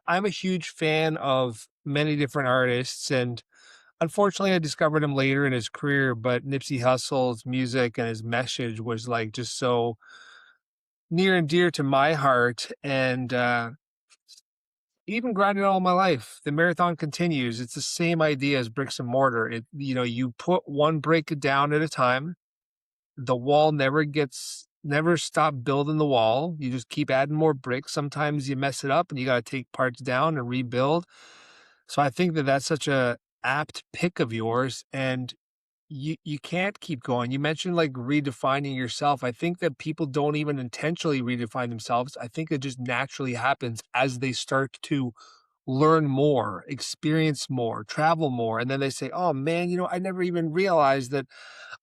I'm a huge fan of many different artists, and unfortunately, I discovered him later in his career, but Nipsey Hussle's music and his message was, like, just so near and dear to my heart, and, even grinding all my life, the marathon continues. It's the same idea as bricks and mortar. You put one brick down at a time. The wall never stop building the wall. You just keep adding more bricks. Sometimes you mess it up and you got to take parts down and rebuild. So I think that that's such a apt pick of yours, and you can't keep going. You mentioned like redefining yourself. I think that people don't even intentionally redefine themselves. I think it just naturally happens as they start to learn more, experience more, travel more, and then they say, "Oh man, I never even realized that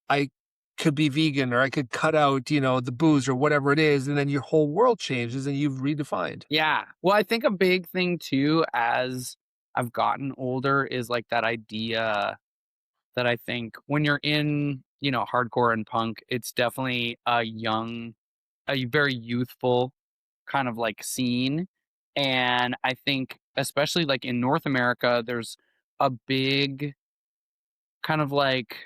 I could be vegan or I could cut out, the booze or whatever it is." And then your whole world changes and you've redefined. Yeah. Well, I think a big thing too, as I've gotten older, is like that idea that I think when you're in, hardcore and punk, it's definitely a very youthful kind of like scene. And I think, especially like in North America, there's a big kind of like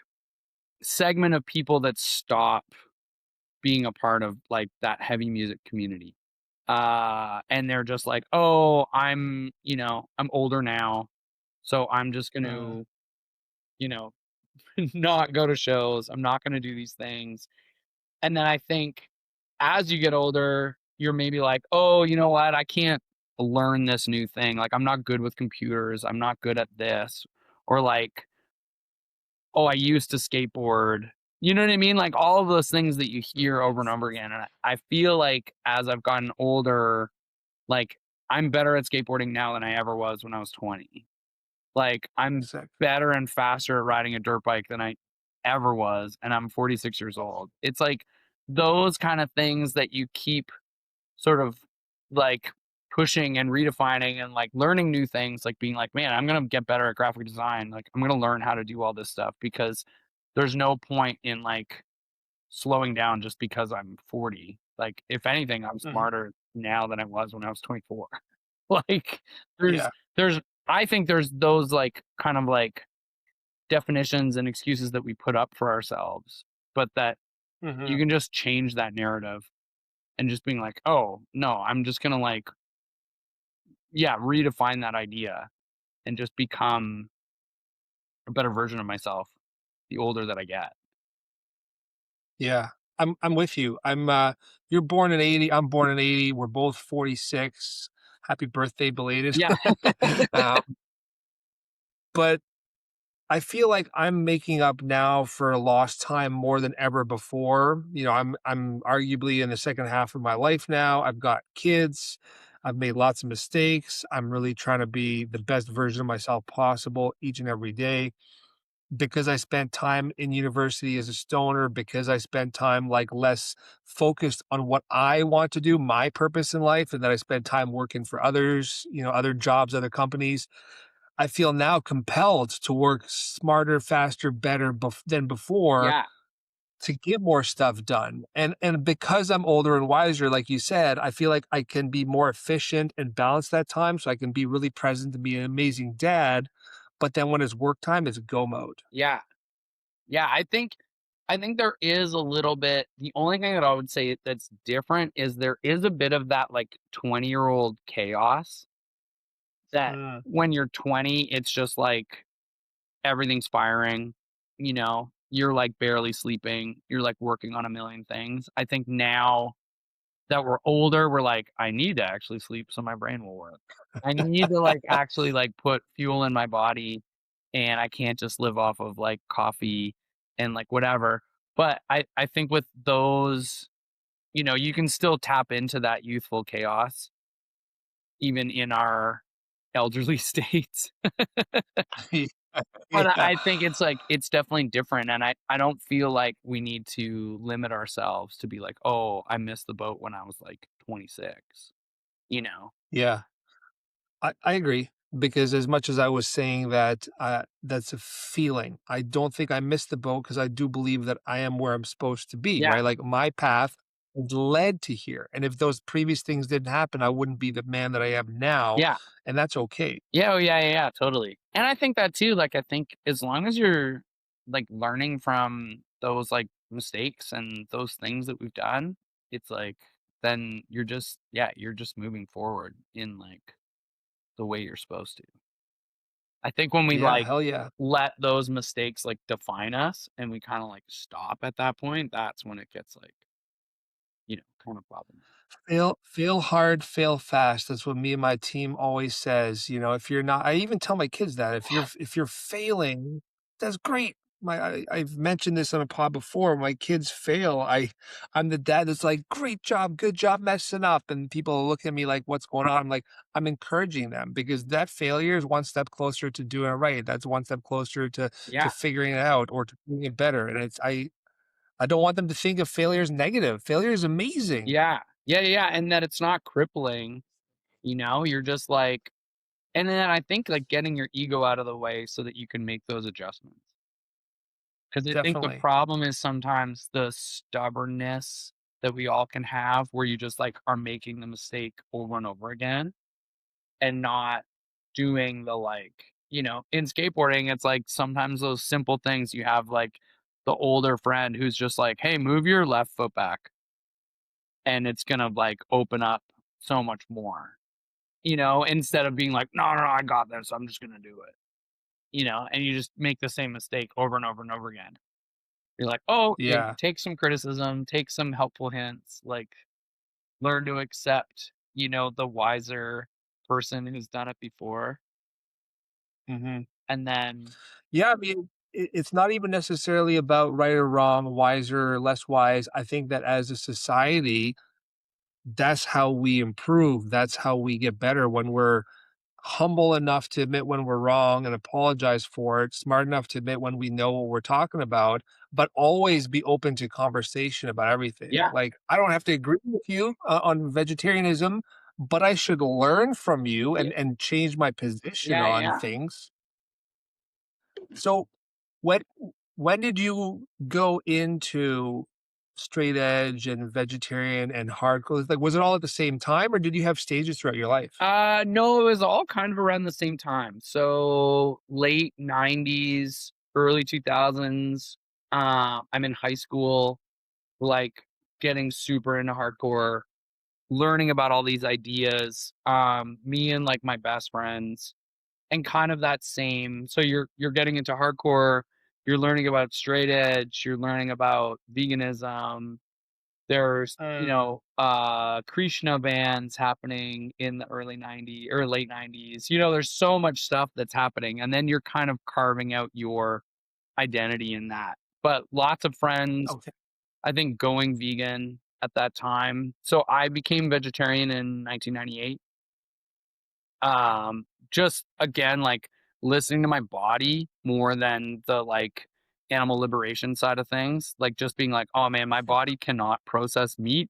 segment of people that stop being a part of like that heavy music community. And they're just like, oh, I'm older now. So I'm just going Uh, to, you know, not go to shows. I'm not going to do these things. And then I think as you get older, you're maybe like, oh, you know what? I can't learn this new thing. Like, I'm not good with computers. I'm not good at this. Or like, oh, I used to skateboard. You know what I mean? Like all of those things that you hear over and over again. And I feel like as I've gotten older, like I'm better at skateboarding now than I ever was when I was 20. Like I'm exactly. better and faster at riding a dirt bike than I ever was, and I'm 46 years old. It's like those kind of things that you keep sort of like pushing and redefining and like learning new things, like being like, man, I'm gonna get better at graphic design. Like I'm gonna learn how to do all this stuff because there's no point in like slowing down just because I'm 40. Like if anything, I'm Mhm. smarter now than I was when I was 24. Like there's Yeah. there's I think there's those like kind of like definitions and excuses that we put up for ourselves, but that you Mhm. can just change that narrative and just being like, "Oh, no, I'm just gonna like, yeah, redefine that idea and just become a better version of myself the older that I get." Yeah. I'm with you. You're born in 80, I'm born in 80. We're both 46. Happy birthday belated. Yeah. Um, but I feel like I'm making up now for a lost time more than ever before. I'm arguably in the second half of my life now. I've got kids. I've made lots of mistakes. I'm really trying to be the best version of myself possible each and every day because I spent time in university as a stoner, because I spent time like less focused on what I want to do, my purpose in life, and that I spent time working for others, other jobs, other companies. I feel now compelled to work smarter, faster, better than before Yeah. to get more stuff done. And because I'm older and wiser, like you said, I feel like I can be more efficient and balance that time so I can be really present and be an amazing dad. But then when it's work time, it's go mode. Yeah. Yeah, I think there is a little bit. The only thing that I would say that's different is there is a bit of that like 20-year-old chaos that Mm, when you're 20, it's just like everything's firing, you're like barely sleeping, you're like working on a million things. I think now that we're older, we're like, I need to actually sleep so my brain will work. I need to like actually like put fuel in my body and I can't just live off of like coffee and like whatever. But I think with those, you can still tap into that youthful chaos even in our elderly states. yeah, But I yeah. I think it's like it's definitely different, and I don't feel like we need to limit ourselves to be like, "Oh, I missed the boat when I was, like, 26," you know? Yeah. I agree because as much as I was saying that, that's a feeling. I don't think I missed the boat because I do believe that I am where I'm supposed to be, Yeah, right? Like my path. led to here, and if those previous things didn't happen, I wouldn't be the man that I am now, Yeah. and that's okay. Yeah, oh, yeah, yeah, yeah, totally. And I think that too, like, I think as long as you're, like, learning from those, like, mistakes and those things that we've done, it's like, then you're just yeah, you're just moving forward in, like, the way you're supposed to. I think when we, Yeah, like, hell yeah. let those mistakes, like, define us and we kinda, like, stop at that point, that's when it gets, like, kind of problematic. Fail hard, fail fast. That's what me and my team always says, if you're not I even tell my kids that if you're failing, that's great. I've mentioned this on a pod before. My kids fail. I'm the dad that's like, great job, good job messing up. And people look at me like, what's going on? I'm like, I'm encouraging them because that failure is one step closer to doing it right. That's one step closer to Yeah. figuring it out or to doing it better. And I don't want them to think of failure as negative. Failure is amazing. Yeah. Yeah, yeah, yeah, and that it's not crippling, you're just like and then I think, like, getting your ego out of the way so that you can make those adjustments. Because I think the Definitely. problem is sometimes the stubbornness that we all can have where you just, like, are making the mistake over and over again and not doing the, like in skateboarding, it's like sometimes those simple things you have, like, the older friend who's just like, "Hey, move your left foot back," and it's gonna, like, open up so much more, instead of being like, "No, no, no, I got this. I'm just gonna do it." And you just make the same mistake over and over and over again. You're like, "Oh, okay, Yeah. take some criticism, take some helpful hints, like, learn to accept, the wiser person who's done it before." Mhm. And then Yeah, I mean, it's not even necessarily about right or wrong, wiser or less wise. I think that as a society, that's how we improve. That's how we get better when we're humble enough to admit when we're wrong and apologize for it, smart enough to admit when we know what we're talking about, but always be open to conversation about everything. yeah, Like, I don't have to agree with you on vegetarianism, but I should learn from you yeah, and change my position yeah, on yeah. things. So, when when did you go into straight edge and vegetarian and hardcore? Like, was it all at the same time, or did you have stages throughout your life? No, it was all kind of around the same time. So, late '90s, early 2000s, I'm in high school, like, getting super into hardcore, learning about all these ideas, me and, like, my best friends, and kind of that same so you're getting into hardcore, you're learning about straight edge, you're learning about veganism. There's, Krishna bands happening in the early '90s or late '90s. There's so much stuff that's happening, and then you're kind of carving out your identity in that. But lots of friends, Okay. I think, going vegan at that time. So I became vegetarian in 1998. Just again, like, listening to my body more than the, like, animal liberation side of things, like, just being like, "Oh, man, my body cannot process meat,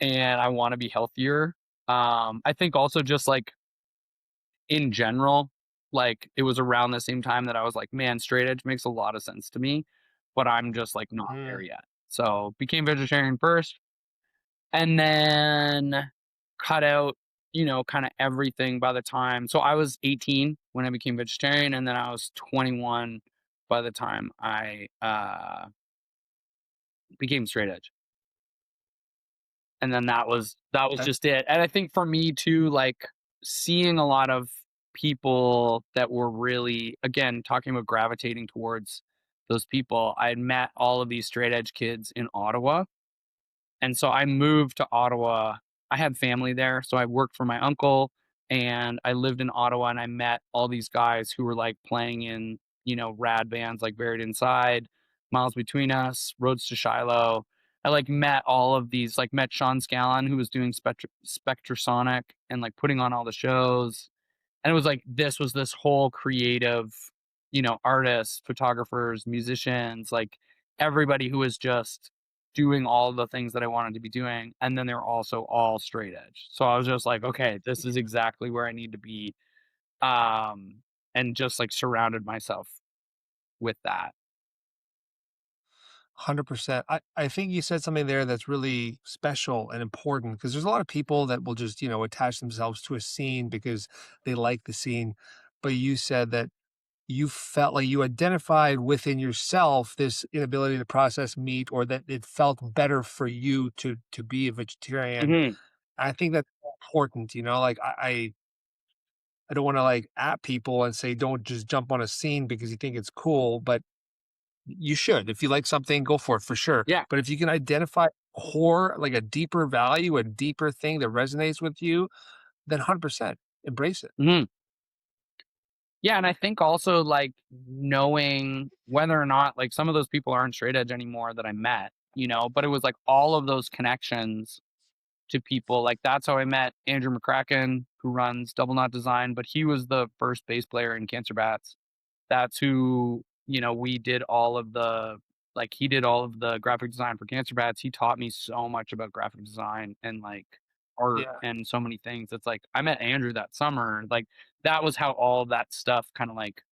and I wanna be healthier." I think also just, like, in general, like, it was around the same time that I was like, "Man, straight edge makes a lot of sense to me, but I'm just, like, not there Mm, yet." So, became vegetarian first, and then cut out, kinda everything by the time so I was 18 when I became vegetarian, and then I was 21 by the time I, became straight edge. And then that was okay. just it. And I think for me too, like, seeing a lot of people that were really again, talking about gravitating towards those people, I had met all of these straight edge kids in Ottawa. And so I moved to Ottawa. I had family there, so I worked for my uncle, and I lived in Ottawa, and I met all these guys who were, like, playing in, rad bands like Buried Inside, Miles Between Us, Roads to Shiloh. I, like, met all of these like, met Sean Scallon, who was doing Spectrasonic and, like, putting on all the shows. And it was like this was this whole creative, artists, photographers, musicians, like everybody who was just doing all the things that I wanted to be doing. And then they're also all straight edge. So I was just like, okay, this is exactly where I need to be. And just like surrounded myself with that. 100%. I think you said something there that's really special and important because there's a lot of people that will just, attach themselves to a scene because they like the scene. But you said that you felt like you identified within yourself this inability to process meat or that it felt better for you to be a vegetarian. Mhm. I think that's important, like I don't want to like at people and say don't just jump on a scene because you think it's cool, but you should. If you like something, go for sure. Yeah. But if you can identify core, like a deeper value, a deeper thing that resonates with you, then 100% embrace it. Mhm. Yeah, and I think also, like, knowing whether or not, like, some of those people aren't straight edge anymore that I met, but it was, like, all of those connections to people, like, that's how I met Andrew McCracken, who runs Double Knot Design, but he was the first bass player in Cancer Bats. That's who, we did all of the like, he did all of the graphic design for Cancer Bats. He taught me so much about graphic design and, like, art Yeah. and so many things. It's like, I met Andrew that summer, like, that was how all of that stuff kinda, like,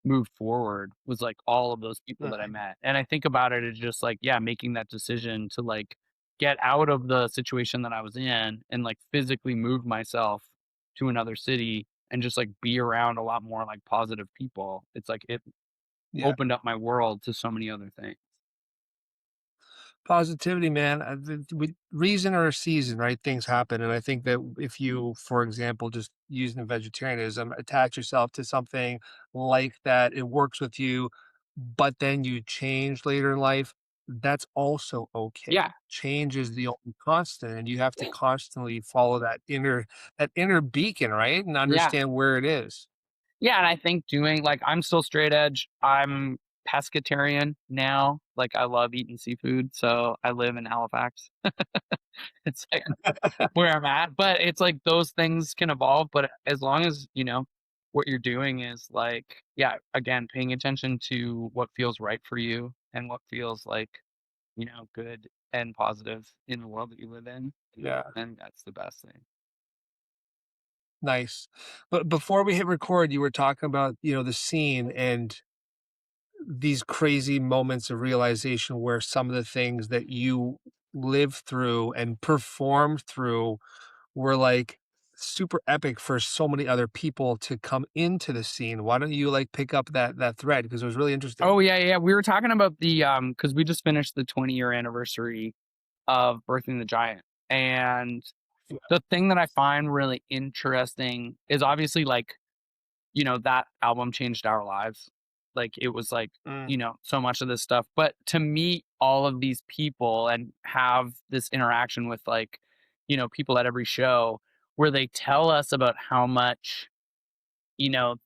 moved forward, was, like, all of those people that I Mhm. met. And I think about it as just, like, yeah, making that decision to, like, get out of the situation that I was in and, like, physically move myself to another city and just, like, be around a lot more, like, positive people. It's like it Yeah. opened up my world to so many other things. Positivity, man. With reason or season, right? Things happen. And I think that if you, for example, just using vegetarianism, attach yourself to something like that, it works with you, but then you change later in life, that's also okay. Yeah, Change is the only constant, and you have to constantly follow that inner beacon, right? And yeah. understand where it is. Yeah, and I think doing like, I'm still straight edge. I'm pescatarian now. Like, I love eating seafood, so I live in Halifax. It's like where I'm at, but it's like those things can evolve, but as long as, what you're doing is like, yeah, again, paying attention to what feels right for you and what feels like, good and positive in the world that you live in, Yeah. and that's the best thing. Nice. But before we hit record, you were talking about, the scene and these crazy moments of realization where some of the things that you lived through and performed through were like super epic for so many other people to come into the scene. Why don't you like pick up that thread? Because it was really interesting. Oh, yeah, yeah, we were talking about because we just finished the 20-year anniversary of Birthing the Giant, and Yeah. the thing that I find really interesting is obviously, like, that album changed our lives. Like, it was like, Mm, so much of this stuff. But to meet all of these people and have this interaction with, like, people at every show where they tell us about how much,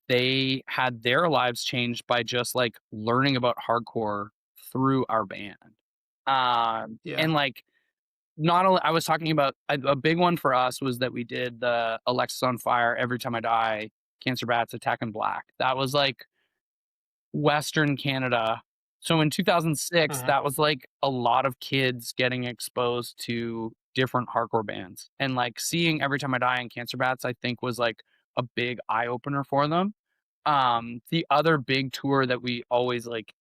they had their lives changed by just like learning about hardcore through our band. yeah. And like, not only I was talking about a big one for us was that we did the Alexis on Fire, Every Time I Die, Cancer Bats, Attack in Black. That was like Western Canada. So in 2006, Mhm. that was like a lot of kids getting exposed to different hardcore bands. And like seeing Every Time I Die and Cancer Bats, I think was like a big eye opener for them. The other big tour that we always like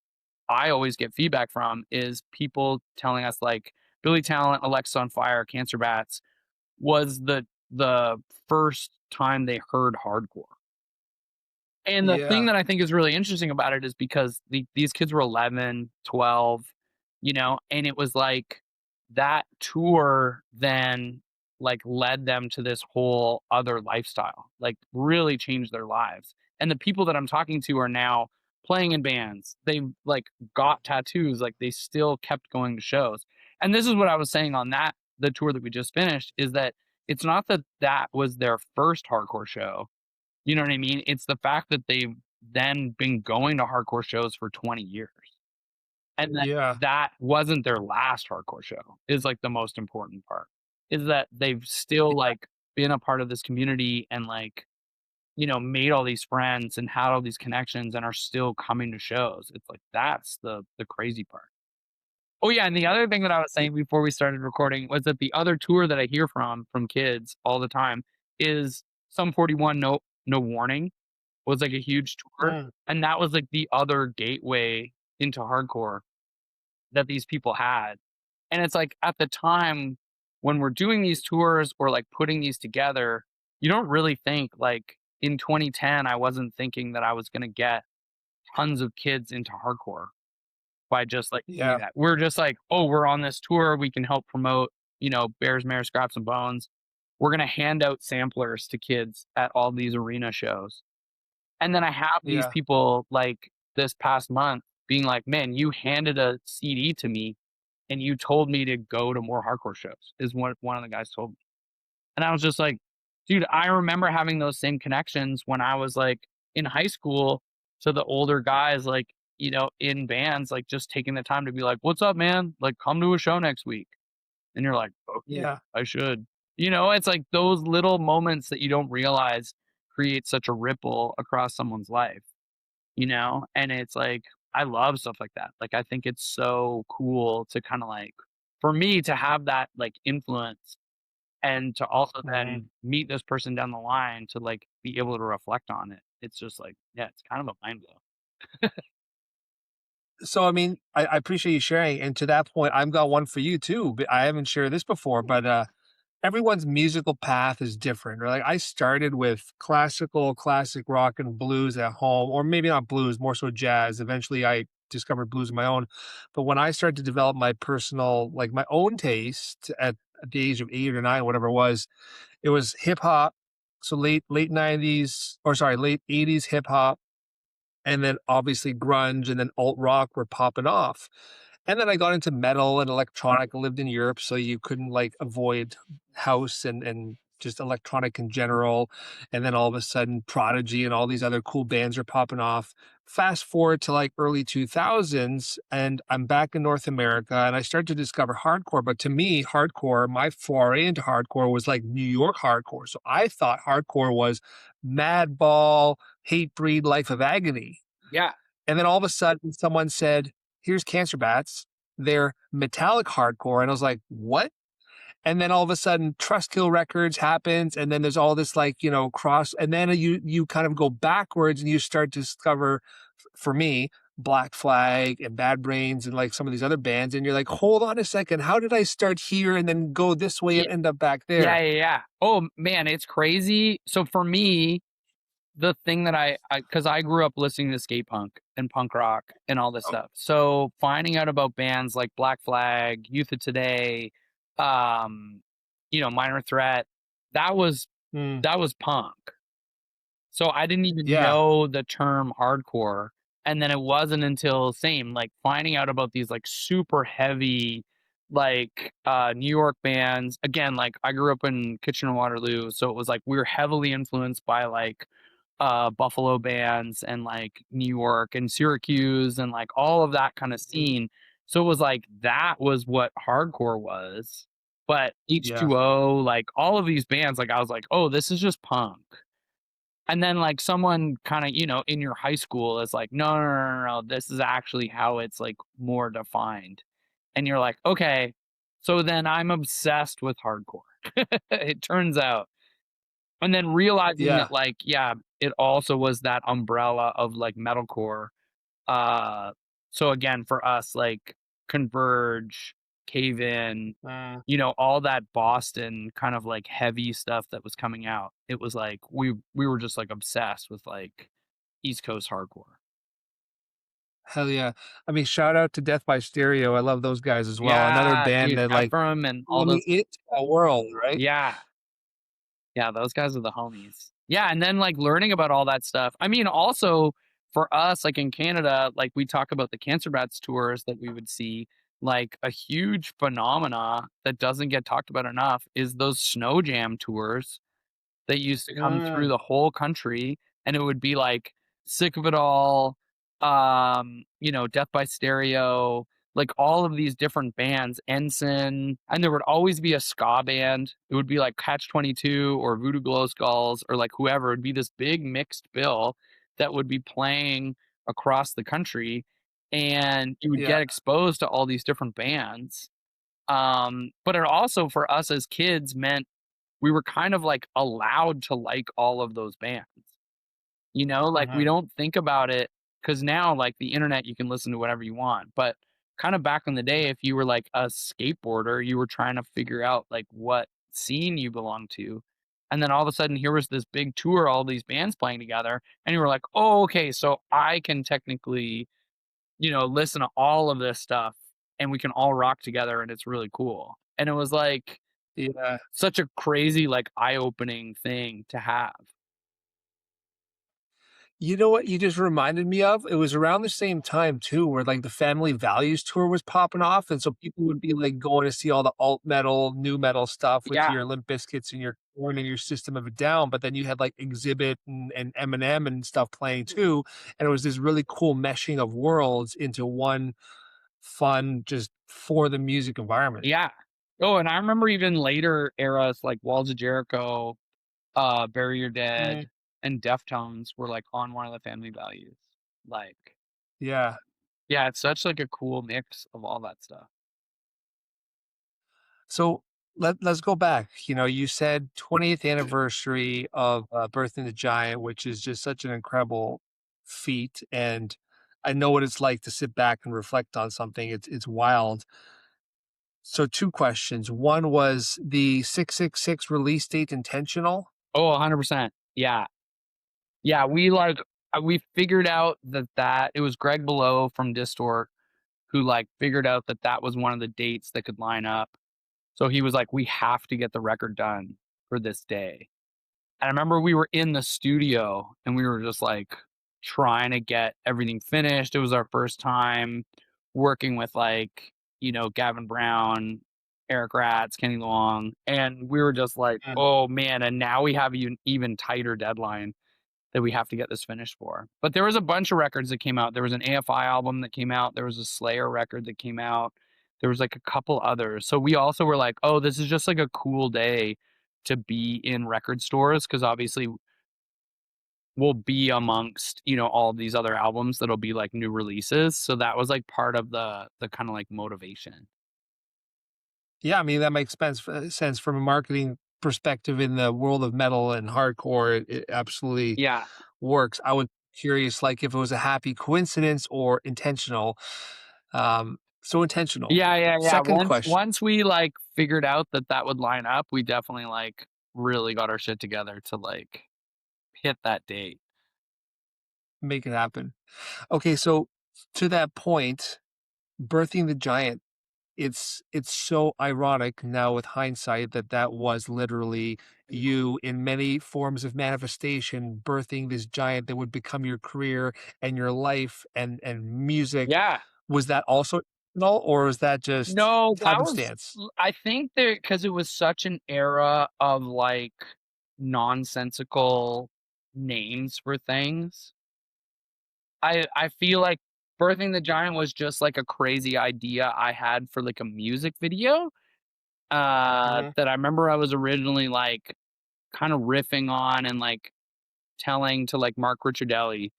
I always get feedback from is people telling us like Billy Talent, Alexis on Fire, Cancer Bats was the first time they heard hardcore. And the thing Yeah. that I think is really interesting about it is because these kids were 11, 12, and it was like that tour then like led them to this whole other lifestyle, like really changed their lives. And the people that I'm talking to are now playing in bands. They like got tattoos, like they still kept going to shows. And this is what I was saying on the tour that we just finished is that it's not that that was their first hardcore show, you know what I mean? It's the fact that they've then been going to hardcore shows for 20 years, and that Yeah. that wasn't their last hardcore show is, like, the most important part, is that they've still, Yeah. like, been a part of this community and, like, made all these friends and had all these connections and are still coming to shows. It's like, that's the crazy part. Oh, yeah, and the other thing that I was saying before we started recording was that the other tour that I hear from kids all the time is Sum 41 No Warning. Was, like, a huge tour, Mm, and that was, like, the other gateway into hardcore. that these people had. And it's like at the time when we're doing these tours or like putting these together, you don't really think like in 2010, I wasn't thinking that I was going to get tons of kids into hardcore by just like doing Yeah. that. We're just like, oh, we're on this tour. We can help promote, Bears, Mares, Scraps, and Bones. We're going to hand out samplers to kids at all these arena shows. And then I have these Yeah. people like this past month being like, man, you handed a CD to me and you told me to go to more hardcore shows, is what one of the guys told me. And I was just like, dude, I remember having those same connections when I was like in high school to the older guys, like, in bands, like just taking the time to be like, what's up, man? Like, come to a show next week. And you're like, okay, Yeah. I should. It's like those little moments that you don't realize create such a ripple across someone's life, And it's like, I love stuff like that. Like, I think it's so cool to kind of like, for me to have that like influence and to also Mhm. then meet this person down the line to like be able to reflect on it. It's just like, yeah, it's kind of a mind blow. So, I mean, I appreciate you sharing, and to that point, I've got one for you too, but I haven't shared this before, but, everyone's musical path is different, right? Like, I started with classic rock and blues at home, or maybe not blues, more so jazz. Eventually, I discovered blues of my own, but when I started to develop my personal like, my own taste at the age of 8 or 9, whatever it was hip hop, so late '90s or sorry, late '80s hip hop, and then obviously grunge and then alt rock were popping off. And then I got into metal and electronic. I lived in Europe, so you couldn't like avoid house and just electronic in general. And then all of a sudden, Prodigy and all these other cool bands are popping off. Fast forward to like early 2000s, and I'm back in North America, and I started to discover hardcore. But to me, hardcore, my foray into hardcore was like New York hardcore. So I thought hardcore was Madball, Hatebreed, Life of Agony. Yeah. And then all of a sudden, someone said, "Here's Cancer Bats. They're metallic hardcore." And I was like, "What?" And then all of a sudden, Trustkill Records happens, and then there's all this like cross, and then you kind of go backwards and you start to discover, for me, Black Flag and Bad Brains and like some of these other bands, and you're like, hold on a second, how did I start here and then go this way Yeah. and end up back Yeah. there? Yeah. Yeah. Oh man, it's crazy. So for me, the thing that because I grew up listening to skate punk and punk rock and all this Oh, stuff. So finding out about bands like Black Flag, Youth of Today, um, Minor Threat, that was mm, that was punk. So I didn't even yeah, know the term hardcore. And then it wasn't until same, like finding out about these like super heavy, like New York bands. Again, like I grew up in Kitchener Waterloo. So it was like we were heavily influenced by like Buffalo bands and like New York and Syracuse and like all of that kind of mm, scene. So it was like that was what hardcore was. But yeah, H2O, like all of these bands, like I was like, oh, this is just punk. And then like someone kind of, in your high school is like, no, no, no, no, no, this is actually how it's like more defined. And you're like, okay, so then I'm obsessed with hardcore. It turns out. And then realizing yeah. that like, yeah, it also was that umbrella of like metalcore. Uh so again for us, like Converge, Cave In, Mm. all that Boston kind of like heavy stuff that was coming out. It was like we were just like obsessed with like East Coast hardcore. Hell yeah. I mean, shout out to Death by Stereo. I love those guys as well. Another Yeah, band dude, that like, Ephraim and I all mean, those. it's a world, right? Yeah, yeah, those guys are the homies. Yeah, and then like learning about all that stuff. I mean, also for us, like in Canada, like we talk about the Cancer Bats tours that we would see. Like a huge phenomena that doesn't get talked about enough is those snow jam tours that used to come through Mm, the whole country, and it would be like Sick of It All, Death by Stereo, like all of these different bands, Ensign, and there would always be a ska band. It would be like Catch 22 or Voodoo Glow Skulls or like whoever. It'd be this big mixed bill that would be playing across the country, and you would yeah. get exposed to all these different bands. But it also for us as kids meant we were kind of like allowed to like all of those bands. Like we Mhm. don't think about it because now like the internet you can listen to whatever you want. But kind of back in the day, if you were like a skateboarder, you were trying to figure out like what scene you belong to. And then all of a sudden, here was this big tour, all these bands playing together. And you were like, oh, okay, so I can technically, listen to all of this stuff and we can all rock together and it's really cool. And it was like Yeah. such a crazy, like eye opening thing to have. You know what you just reminded me of? It was around the same time too, where like the Family Values tour was popping off, and so people would be like going to see all the alt metal, new metal stuff with Yeah. your Limp Bizkits and your Korn and your System of a Down, but then you had like Exhibit and Eminem and stuff playing too, and it was this really cool meshing of worlds into one fun, just for the music environment. Yeah. Oh, and I remember even later eras like Walls of Jericho, Bury Your Mm, Dead, and Deftones were like on one of the Family Values. Like, yeah. yeah, it's such like a cool mix of all that stuff. So let's go back. You know, you said 20th anniversary of Birthing the Giant, which is just such an incredible feat. And I know what it's like to sit back and reflect on something. It's wild. So two questions. One was the 666 release date intentional? Oh, 100%. Yeah. Yeah, we figured out that it was Greg Below from Distort who like figured out that was one of the dates that could line up. So he was like, we have to get the record done for this day. And I remember we were in the studio and we were just like trying to get everything finished. It was our first time working with like, Gavin Brown, Eric Ratz, Kenny Long. And we were just like, Mm. oh man. And now we have an even tighter deadline that we have to get this finished for. But there was a bunch of records that came out. There was an AFI album that came out. There was a Slayer record that came out. There was like a couple others. So we also were like, oh, this is just like a cool day to be in record stores because obviously we'll be amongst, all of these other albums that'll be like new releases. So that was like part of the kind of like motivation. Yeah, I mean, that makes sense from a marketing perspective in the world of metal and hardcore. It absolutely Yeah. works. I was curious, like, if it was a happy coincidence or intentional. So intentional. Yeah, yeah, yeah. Second Once question, once we like figured out that would line up, we definitely like really got our shit together to like hit that date. make it happen. Okay, so to that point, birthing the giant, it's so ironic now with hindsight that that was literally you in many forms of manifestation birthing this giant that would become your career and your life and music. Yeah. Was that also intentional, or was that just No, that was happenstance? I think that because it was such an era of like nonsensical names for things. I feel like birthing the giant was just like a crazy idea I had for like a music video Mhm. that I remember I was originally like kind of riffing on and like telling to like Mark Ricciardelli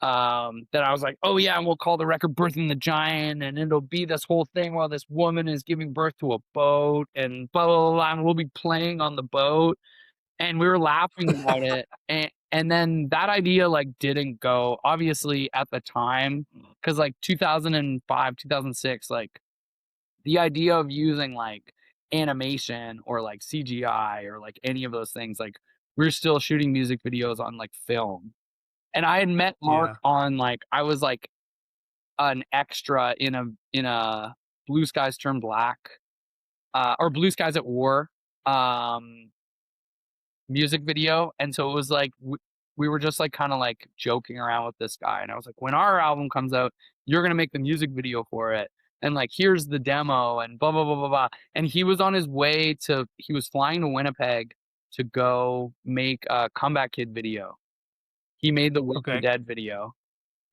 that I was like, oh yeah, and we'll call the record Birthing the Giant, and it'll be this whole thing while this woman is giving birth to a boat and blah blah blah, blah, and we'll be playing on the boat. And we were laughing about it. And then that idea like didn't go obviously at the time because like 2005, 2006, like the idea of using like animation or like CGI or like any of those things, like we're still shooting music videos on like film. And I had met Mark Yeah. on like I was like an extra in a Blue Skies Turn Black or Blue Skies at War um music video. And so it was like we were just like kind of like joking around with this guy. And I was like, when our album comes out, you're gonna make the music video for it. And like here's the demo and blah blah blah blah blah. And he was on his way to he was flying to Winnipeg to go make a Comeback Kid video. He made the Wake the Okay. Dead video.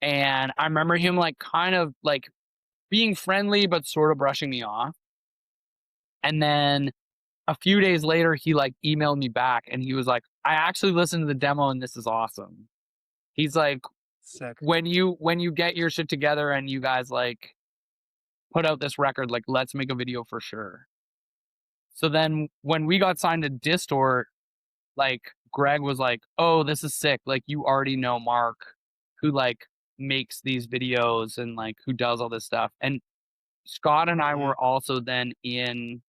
And I remember him like kind of like being friendly but sort of brushing me off. And then a few days later he like emailed me back and he was like, I actually listened to the demo and this is awesome. He's like, Sick. when you get your shit together and you guys like put out this record, like let's make a video for sure. So then when we got signed to Distort, like Greg was like, oh, this is sick. Like you already know Mark who like makes these videos and like who does all this stuff. And Scott and I Mhm. were also then in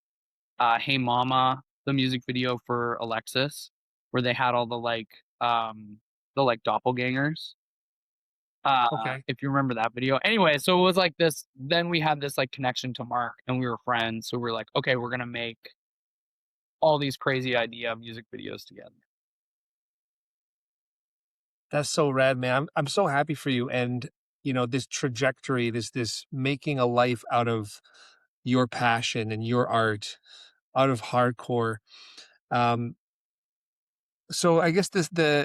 Hey Mama, the music video for Alexis, where they had all the like doppelgangers. Okay. If you remember that video. Anyway, so it was like this, then we had this like connection to Mark and we were friends. So we're like, okay, we're gonna make all these crazy idea music videos together. That's so rad, man. I'm so happy for you and, this trajectory, this making a life out of your passion and your art, out of hardcore. Um, so I guess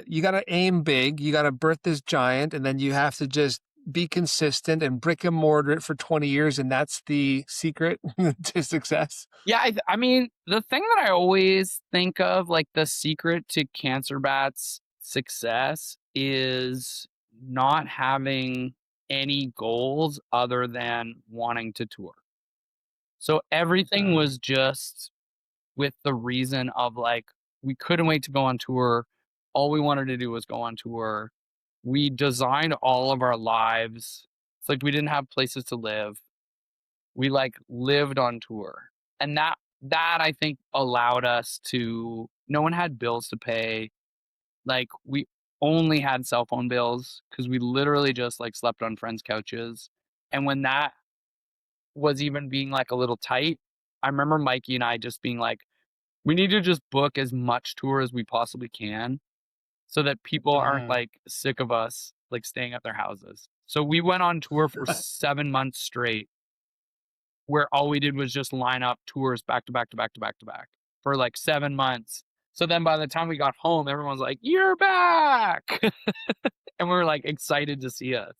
you gotta aim big, you gotta birth this giant, and then you have to just be consistent and brick and mortar it for 20 years, and that's the secret to success? Yeah, I mean, the thing that I always think of, like the secret to Cancer Bat's success is not having any goals other than wanting to tour. So everything Uh, was just with the reason of like, we couldn't wait to go on tour. All we wanted to do was go on tour. We designed all of our lives. It's like we didn't have places to live. We like lived on tour. And that I think allowed us to no one had bills to pay. Like we only had cell phone bills because we literally just like slept on friends' couches. And when that was even being like a little tight, I remember Mikey and I just being like, we need to just book as much tour as we possibly can so that people aren't mhm. like sick of us like staying at their houses. So we went on tour for 7 months straight where all we did was just line up tours back to back to back to back to back for like 7 months. So then by the time we got home, everyone's like, "You're back." And we were like excited to see us.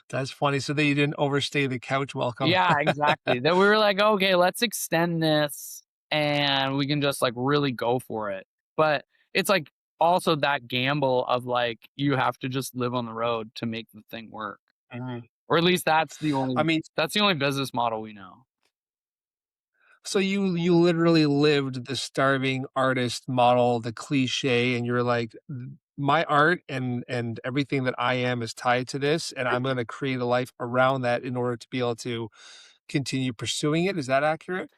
That's funny, so that you didn't overstay the couch welcome. Yeah, exactly. Then we were like, "Okay, let's extend this and we can just like really go for it." But it's like also that gamble of like you have to just live on the road to make the thing work. Mhm. Or at least I mean, that's the only business model we know. so you literally lived the starving artist model, the cliche, and you're like, My art and everything that I am is tied to this, and I'm gonna create a life around that in order to be able to continue pursuing it." Is that accurate?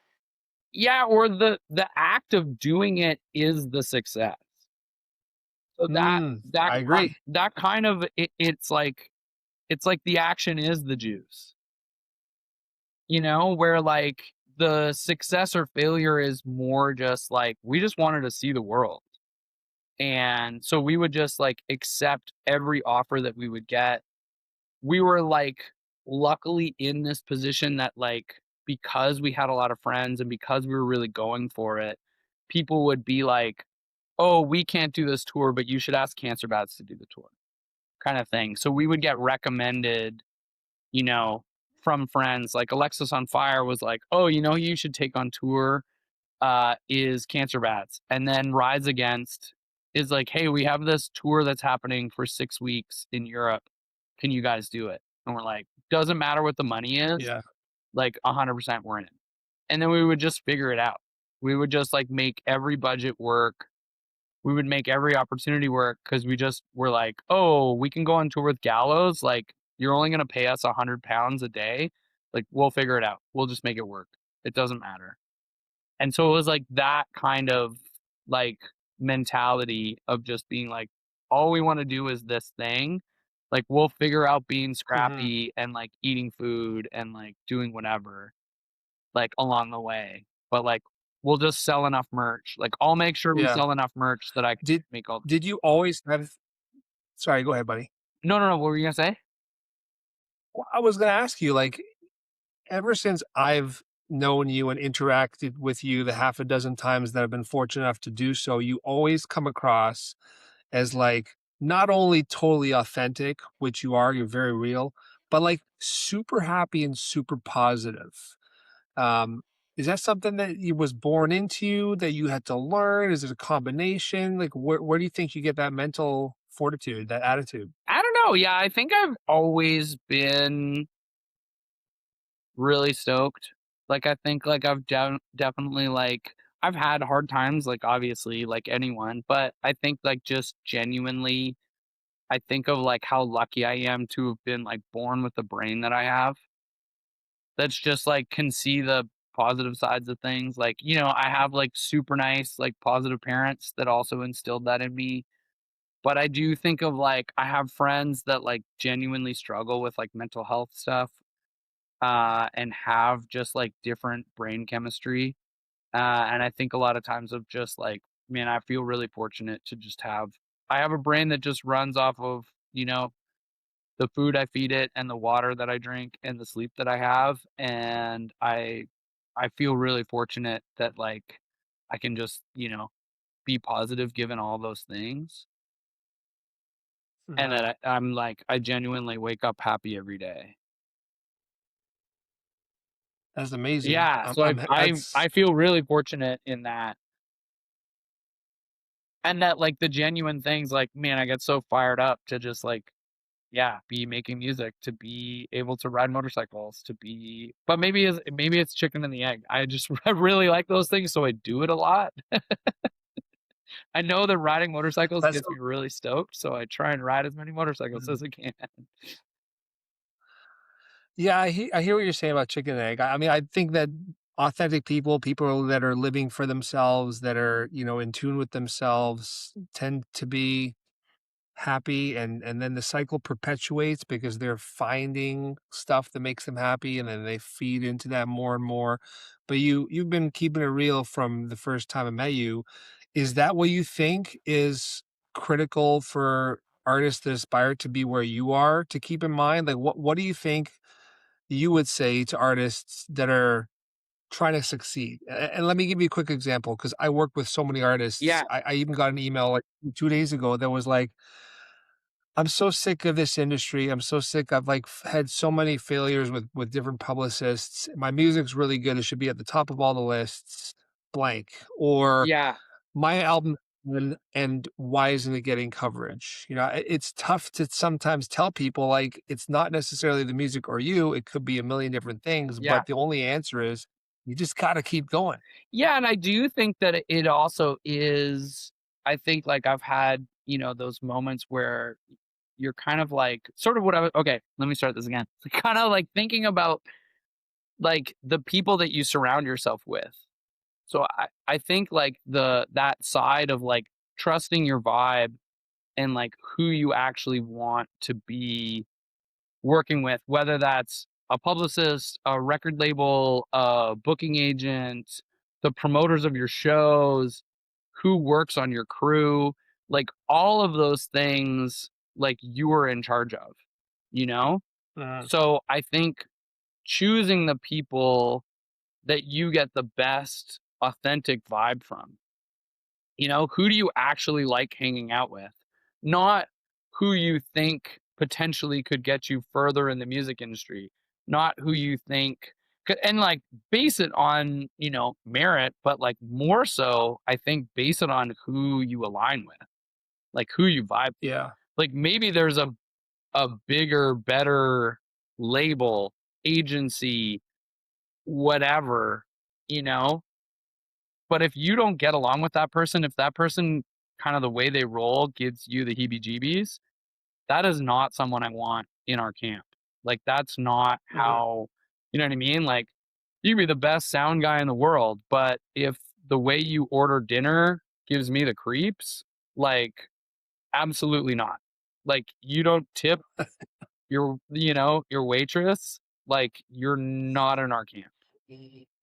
Yeah, or the act of doing it is the success. So I agree. that kind of it's like the action is the juice, you know, where like the success or failure is more just like we just wanted to see the world. And so we would just like accept every offer that we would get. We were like luckily in this position that like because we had a lot of friends and because we were really going for it, people would be like, "Oh, we can't do this tour, but you should ask Cancer Bats to do the tour," kind of thing. So we would get recommended, you know, from friends. Like Alexis on Fire was like, "Oh, you know, who you should take on tour is Cancer Bats," and then Rise Against is like, "Hey, we have this tour that's happening for 6 weeks in Europe. Can you guys do it?" And we're like, "Doesn't matter what the money is, Yeah. like 100% we're in." And then we would just figure it out. We would just like make every budget work. We would make every opportunity work because we just were like, "Oh, we can go on tour with Gallows. Like, you're only gonna pay us £100 a day. Like, we'll figure it out. We'll just make it work. It doesn't matter." And so it was like that kind of like mentality of just being like, all we want to do is this thing. Like we'll figure out being Mhm. scrappy and like eating food and like doing whatever like along the way. But like we'll just sell enough merch. Like I'll make sure we Yeah. sell enough merch that I can Did make all. did you always have Sorry, go ahead, buddy. No, no, no. What were you gonna say? Well, I was gonna ask you, like, ever since I've known you and interacted with you the half a dozen times that I've been fortunate enough to do so, you always come across as like not only totally authentic, which you are, you're very real, but like super happy and super positive. Um, is that something that you was born into you that you had to learn? Is it a combination? Like where do you think you get that mental fortitude, that attitude? I don't know. Yeah, I think I've always been really stoked. Like, I think, like, I've definitely, like I've had hard times, like, obviously, like anyone, but I think, like, just genuinely, I think of, like, how lucky I am to have been, like, born with the brain that I have, that's just like can see the positive sides of things. Like, I have like super nice, like positive parents that also instilled that in me. But I do think of like I have friends that like genuinely struggle with like mental health stuff and have just like different brain chemistry. And I think a lot of times of just like, man, I feel really fortunate to just I have a brain that just runs off of, the food I feed it and the water that I drink and the sleep that I have. And I feel really fortunate that like I can just, be positive given all those things. And Mhm. that I'm like, I genuinely wake up happy every day. That's amazing. Yeah. So I That's feel really fortunate in that. And that like the genuine things like, man, I get so fired up to just like, yeah, be making music, to be able to ride motorcycles, to be but maybe it's chicken and the egg. I just I really like those things, so I do it a lot. I know that riding motorcycles that's gets me really stoked, so I try and ride as many motorcycles Mhm. as I can. Yeah, I hear what you're saying about chicken and egg. I mean, I think that authentic people, people that are living for themselves, that are, in tune with themselves, tend to be happy, and then the cycle perpetuates because they're finding stuff that makes them happy, and then they feed into that more and more. But you've been keeping it real from the first time I met you. Is that what you think is critical for artists that aspire to be where you are to keep in mind? Like what do you think you would say to artists that are trying to succeed? And let me give you a quick example because I work with so many artists. Yeah, I even got an email like 2 days ago that was like, I'm so sick of this industry. I'm so sick. I've like had so many failures with different publicists. My music's really good. It should be at the top of all the lists. Blank. Or yeah, my album, and why isn't it getting coverage? It's tough to sometimes tell people like it's not necessarily the music or you. It could be a million different things, yeah. but the only answer is you just got to keep going. Yeah, and I do think that it also is I think, like, I've had, those moments where you're kind of like sort of what I was okay, let me start this again. Kinda, like, thinking about, like, the people that you surround yourself with. So I think, like, that side of, like, trusting your vibe and, like, who you actually want to be working with, whether that's a publicist, a record label, a booking agent, the promoters of your shows, who works on your crew, like all of those things, like you are in charge of, you know? Mhm. So I think choosing the people that you get the best authentic vibe from, who do you actually like hanging out with? Not who you think potentially could get you further in the music industry, not who you think and like base it on, merit, but like more so, I think base it on who you align with, like who you vibe with. Yeah. Like maybe there's a bigger, better label, agency, whatever, you know, but if you don't get along with that person, if that person kind of the way they roll gives you the heebie-jeebies, that is not someone I want in our camp. Like, that's not Mhm. how you know what I mean? Like, you can be the best sound guy in the world, but if the way you order dinner gives me the creeps, like, absolutely not. Like, you don't tip your waitress, like, you're not in our camp.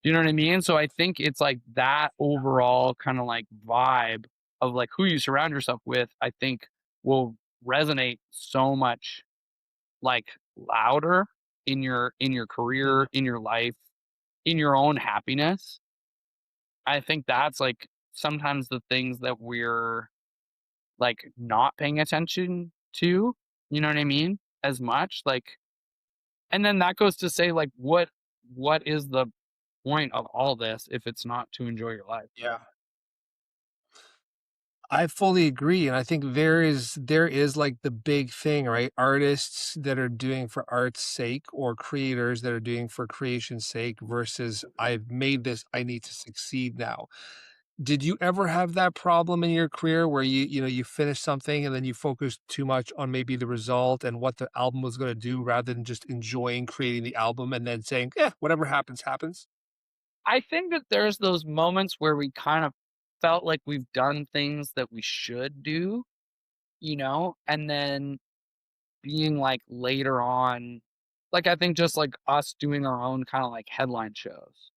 You know what I mean? So I think it's like that overall kind of like vibe of like who you surround yourself with, I think will resonate so much like louder in your Mhm. career, in your life, in your own happiness. I think that's like sometimes the things that we're like not paying attention to, you know what I mean? As much like and then that goes to say like what is the point of all this if it's not to enjoy your life? Yeah. I fully agree, and I think there is like the big thing, right? Artists that are doing for art's sake or creators that are doing for creation's sake versus I've made this, I need to succeed now. Did you ever have that problem in your career where you finish something and then you focus too much on maybe the result and what the album was gonna do rather than just enjoying creating the album and then saying, "Yeah, whatever happens, happens?" I think that there's those moments where we kind of felt like we've done things that we should do, and then being like later on, like I think just like us doing our own kind of like headline shows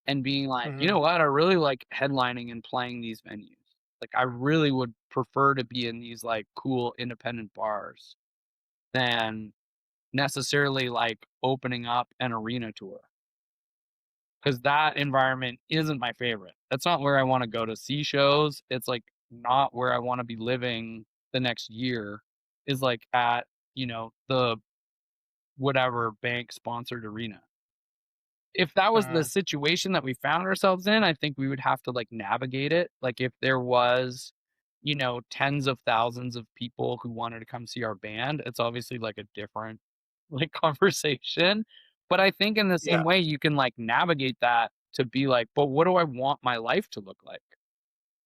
and being like, you Mhm. know what, I really like headlining and playing these venues. Like I really would prefer to be in these like cool independent bars than necessarily like opening up an arena tour. Because that environment isn't my favorite. That's not where I wanna go to see shows. It's, like, not where I wanna be living the next year, is, like, at, the whatever bank-sponsored arena. If that was the Mhm. situation that we found ourselves in, I think we would have to, like, navigate it. Like, if there was, tens of thousands of people who wanted to come see our band, it's obviously, like, a different, like, conversation. But I think in the Yeah. same way, you can, like, navigate that to be like, "But what do I want my life to look like?"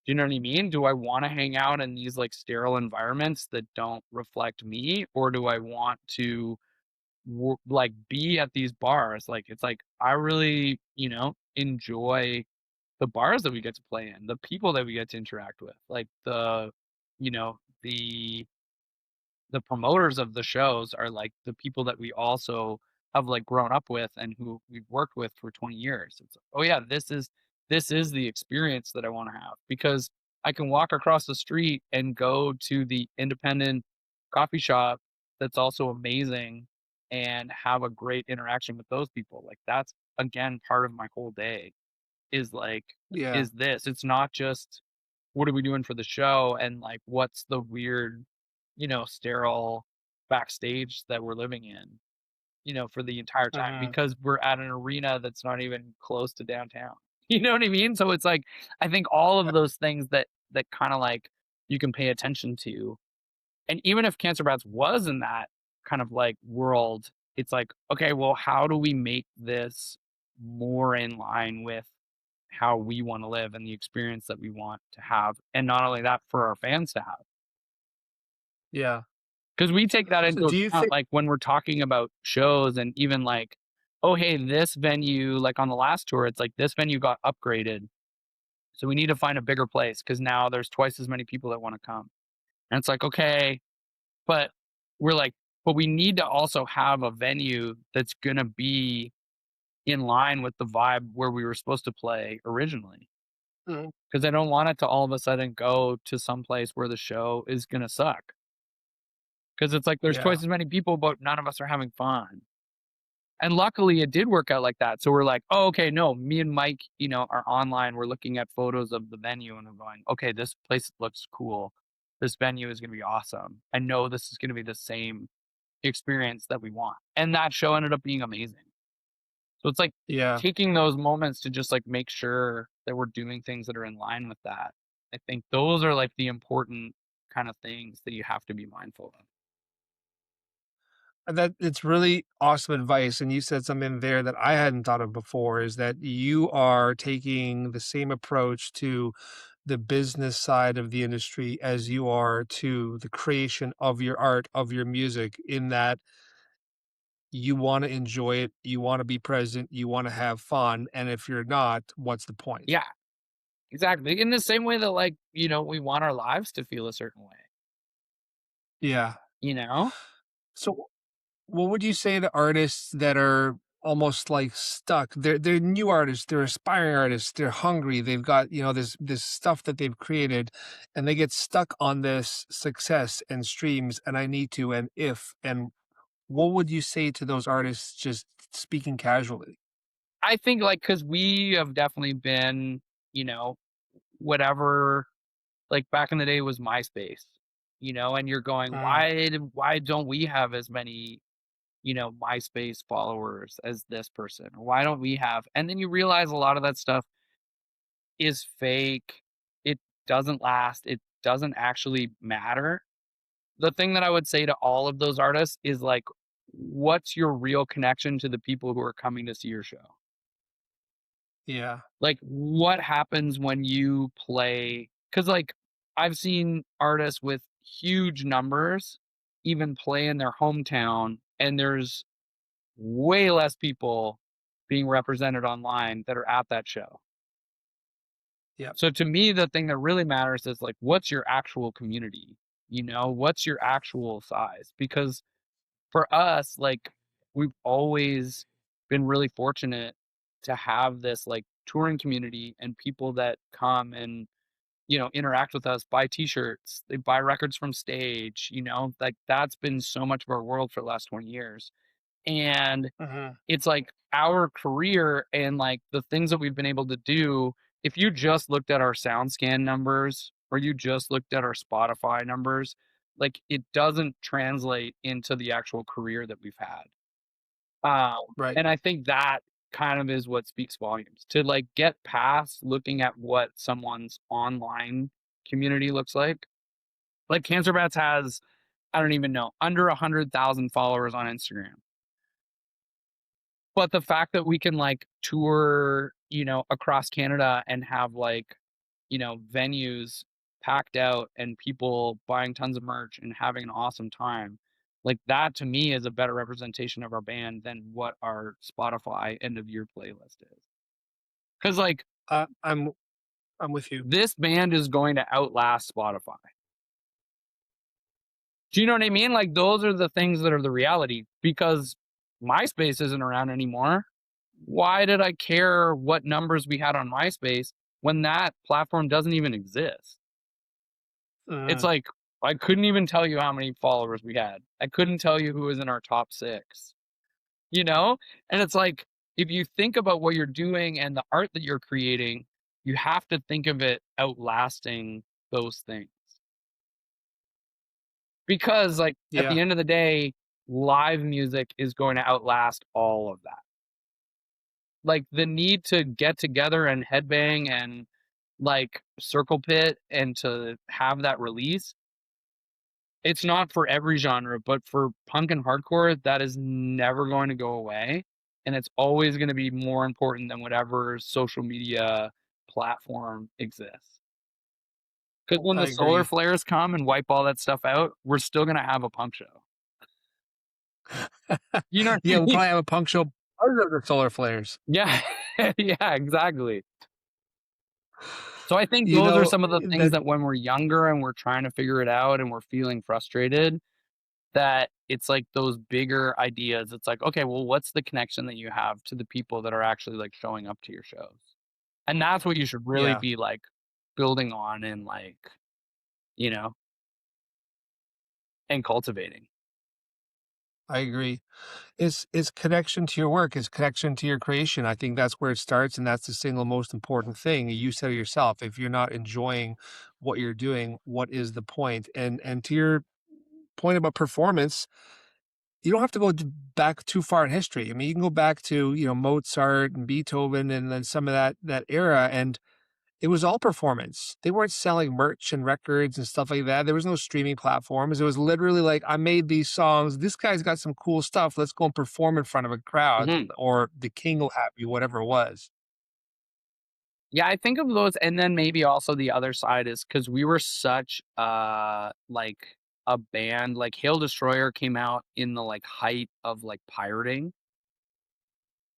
Do you know what I mean? Do I wanna hang out in these, like, sterile environments that don't reflect me, or do I want to like be at these bars? Like it's like I really, enjoy the bars that we get to play in, the people that we get to interact with, like you know, the the promoters of the shows are like the people that we also have like grown up with and who we've worked with for 20 years. It's oh yeah, this is the experience that I want to have because I can walk across the street and go to the independent coffee shop that's also amazing and have a great interaction with those people. Like that's again part of my whole day is like Yeah. is this. It's not just what are we doing for the show and like what's the weird, sterile backstage that we're living in, for the entire time Mhm. because we're at an arena that's not even close to downtown. You know what I mean? So it's like I think all of those things that kind of like you can pay attention to. And even if Cancer Bats was in that kind of like world, it's like, okay, well, how do we make this more in line with how we want to live and the experience that we want to have? And not only that, for our fans to have. Yeah. Because we take that So into do you account, think like when we're talking about shows and even like, oh, hey, this venue, like on the last tour, it's like this venue got upgraded. So we need to find a bigger place because now there's twice as many people that want to come. And it's like, okay, but we're like, but we need to also have a venue that's gonna be in line with the vibe where we were supposed to play originally. Mhm. Because I don't want it to all of a sudden go to some place where the show is gonna suck. Because it's like there's Yeah. twice as many people, but none of us are having fun. And luckily it did work out like that. So we're like, oh, okay, no, me and Mike, are online. We're looking at photos of the venue and we're going, okay, this place looks cool. This venue is gonna be awesome. I know this is gonna be the same experience that we want. And that show ended up being amazing. So it's like Yeah. taking those moments to just like make sure that we're doing things that are in line with that. I think those are like the important kind of things that you have to be mindful of. And that it's really awesome advice, and you said something there that I hadn't thought of before, is that you are taking the same approach to the business side of the industry as you are to the creation of your art, of your music, in that you wanna enjoy it, you wanna be present, you wanna have fun, and if you're not, what's the point? Yeah, exactly. In the same way that like, we want our lives to feel a certain way, Yeah. you know? So what would you say to artists that are almost like stuck? They're new artists, they're aspiring artists, they're hungry, they've got, this stuff that they've created, and they get stuck on this success and streams, and I need to, and if, and what would you say to those artists just speaking casually? I think like cuz we have definitely been, whatever like back in the day was MySpace, and you're going, Mm, why don't we have as many MySpace followers as this person? Or why don't we have? And then you realize a lot of that stuff is fake. It doesn't last. It doesn't actually matter. The thing that I would say to all of those artists is like, what's your real connection to the people who are coming to see your show? Yeah. Like, what happens when you play? Because like, I've seen artists with huge numbers even play in their hometown, and there's way less people being represented online that are at that show. Yep. So to me, the thing that really matters is like, what's your actual community? You know, what's your actual size? Because for us, like, we've always been really fortunate to have this like touring community and people that come and, interact with us, buy t-shirts, they buy records from stage, like that's been so much of our world for the last 20 years. And Mhm. it's like our career and like the things that we've been able to do, if you just looked at our SoundScan numbers or you just looked at our Spotify numbers, like it doesn't translate into the actual career that we've had. Right. And I think that kind of is what speaks volumes to like get past looking at what someone's online community looks like. Like Cancer Bats has, I don't even know, under 100,000 followers on Instagram. But the fact that we can, like, tour, across Canada and have, like, venues packed out and people buying tons of merch and having an awesome time, like, that to me is a better representation of our band than what our Spotify end of year playlist is. Because like, Uh, I'm I'm with you. this band is going to outlast Spotify. Do you know what I mean? Like, those are the things that are the reality because MySpace isn't around anymore. Why did I care what numbers we had on MySpace when that platform doesn't even exist? It's Mhm. like, I couldn't even tell you how many followers we had. I couldn't tell you who was in our top 6, you know? And it's like, if you think about what you're doing and the art that you're creating, you have to think of it outlasting those things. Because, like, at Yeah, the end of the day, live music is going to outlast all of that. Like, the need to get together and headbang and, like, circle pit and to have that release, it's not for every genre, but for punk and hardcore, that is never going to go away, and it's always gonna be more important than whatever social media platform exists. Because when I the solar agree. flares come and wipe all that stuff out, we're still gonna have a punk show. You know what Yeah, I we'll mean? probably have a punk show because of the solar flares. Yeah. Yeah, exactly. So I think You those are know, some of the things that that when we're younger and we're trying to figure it out and we're feeling frustrated, that it's like those bigger ideas. It's like, okay, well, what's the connection that you have to the people that are actually like showing up to your shows? And that's what you should really yeah, be like building on and like, you know, and cultivating. I agree. Is connection to your work, is connection to your creation. I think that's where it starts, and that's the single most important thing. You said it yourself. If you're not enjoying what you're doing, what is the point? And to your point about performance, you don't have to go back too far in history. I mean, you can go back to Mozart and Beethoven, and then some of that era, and it was all performance. They weren't selling merch and records and stuff like that. There was no streaming platforms. It was literally like, I made these songs. This guy's got some cool stuff. Let's go and perform in front of a crowd, Mhm. or the king will have you, whatever it was. Yeah, I think of those, and then maybe also the other side is because we were such like a band, like Hail Destroyer came out in the like height of like pirating.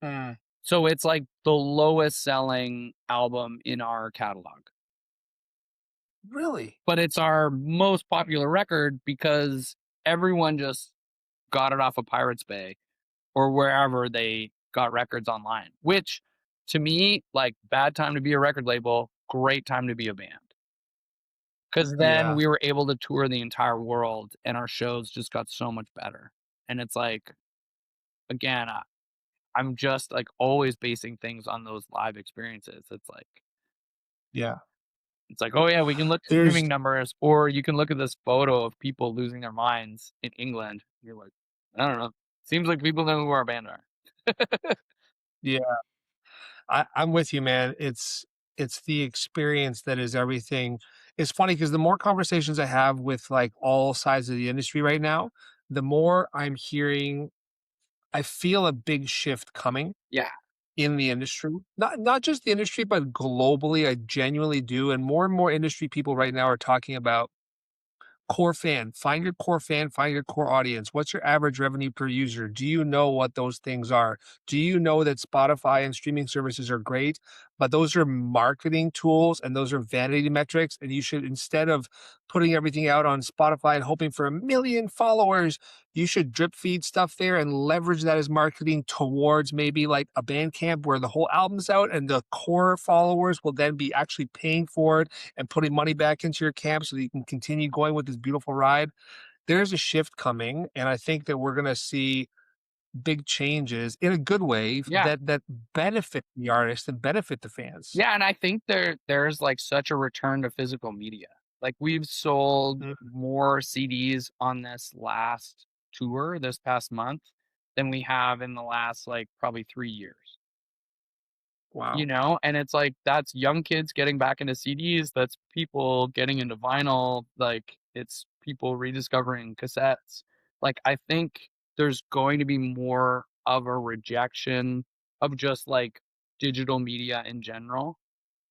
Mm, So it's like the lowest selling album in our catalog. really? But it's our most popular record because everyone just got it off of Pirates Bay or wherever they got records online, which to me, like bad time to be a record label, great time to be a band. Cause then Yeah, we were able to tour the entire world and our shows just got so much better. And it's like, again, I'm just like always basing things on those live experiences. yeah. It's like, oh yeah, we can look at There's streaming numbers, or you can look at this photo of people losing their minds in England. You're like, I don't know. Seems like people know who our band are. yeah. I'm with you, man. It's the experience that is everything. It's funny because the more conversations I have with like all sides of the industry right now, the more I'm hearing I feel a big shift coming. Yeah. in the industry. Not just the industry, but globally, I genuinely do, and more industry people right now are talking about core fan. Find your core fan, find your core audience. What's your average revenue per user? Do you know what those things are? Do you know that Spotify and streaming services are great, but those are marketing tools and those are vanity metrics? And you should, instead of putting everything out on Spotify and hoping for 1 million followers, you should drip feed stuff there and leverage that as marketing towards maybe like a Bandcamp where the whole album's out and the core followers will then be actually paying for it and putting money back into your camp so that you can continue going with this beautiful ride. There's a shift coming, and I think that we're gonna see big changes in a good way Yeah. that benefit the artist and benefit the fans. Yeah, and I think there's, like, such a return to physical media. Like, we've sold Mm, more CDs on this last tour, this past month, than we have in the last, like, probably 3 years. You wow. know? And it's like, that's young kids getting back into CDs, that's people getting into vinyl, like, it's people rediscovering cassettes. Like, I think there's going to be more of a rejection of just, like, digital media in general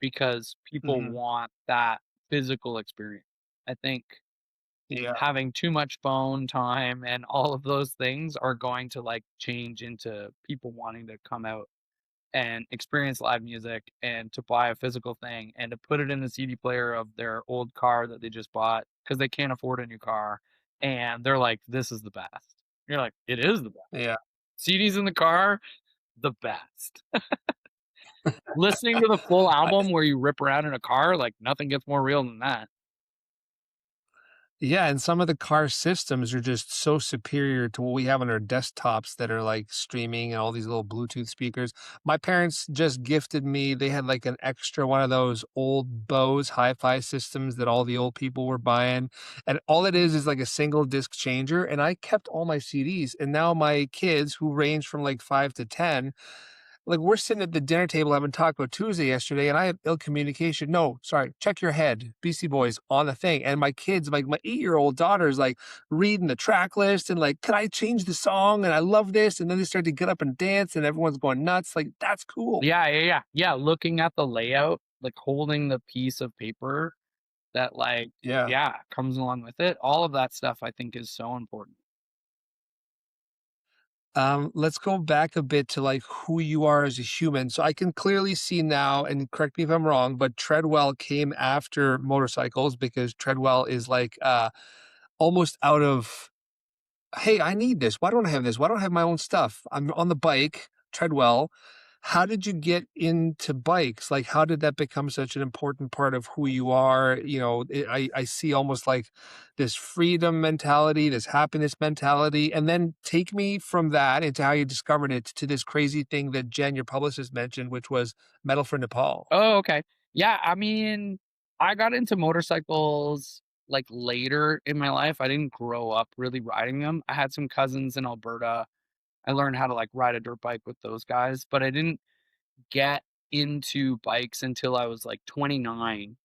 because people Mhm. want that physical experience. I think Yeah, having too much phone time and all of those things are going to, like, change into people wanting to come out and experience live music and to buy a physical thing and to put it in the CD player of their old car that they just bought because they can't afford a new car. And they're like, this is the best. You're like, it is the best. yeah. CDs in the car, the best. Listening to the full I album where you rip around in a car, like nothing gets more real than that. Yeah, and some of the car systems are just so superior to what we have on our desktops that are like streaming and all these little Bluetooth speakers. My parents just gifted me, they had like an extra one of those old Bose hi-fi systems that all the old people were buying. And all it is like a single disc changer. And I kept all my CDs. And now my kids, who range from like 5 to 10, like, we're sitting at the dinner table having Taco Tuesday yesterday, and I have ill communication. No, sorry, check your head. Beastie Boys on the thing. And my kids, like my 8-year-old daughter, is like reading the track list and like, can I change the song? And I love this. And then they start to get up and dance, and everyone's going nuts. Like, that's cool. Yeah, yeah, yeah. Yeah, looking at the layout, like holding the piece of paper that like, Yeah. yeah, comes along with it. All of that stuff I think is so important. Let's go back a bit to like who you are as a human. So I can clearly see now, and correct me if I'm wrong, but Treadwell came after motorcycles because Treadwell is like almost out of, "Hey, I need this. Why don't I have this? Why don't I have my own stuff? I'm on the bike, Treadwell." How did you get into bikes? Like, how did that become such an important part of who you are? I see almost like this freedom mentality, this happiness mentality, and then take me from that into how you discovered it to this crazy thing that Jen, your publicist, mentioned, which was Metal for Nepal. Oh, okay. Yeah, I mean, I got into motorcycles like later in my life. I didn't grow up really riding them. I had some cousins in Alberta. I learned how to like ride a dirt bike with those guys, but I didn't get into bikes until I was like 29.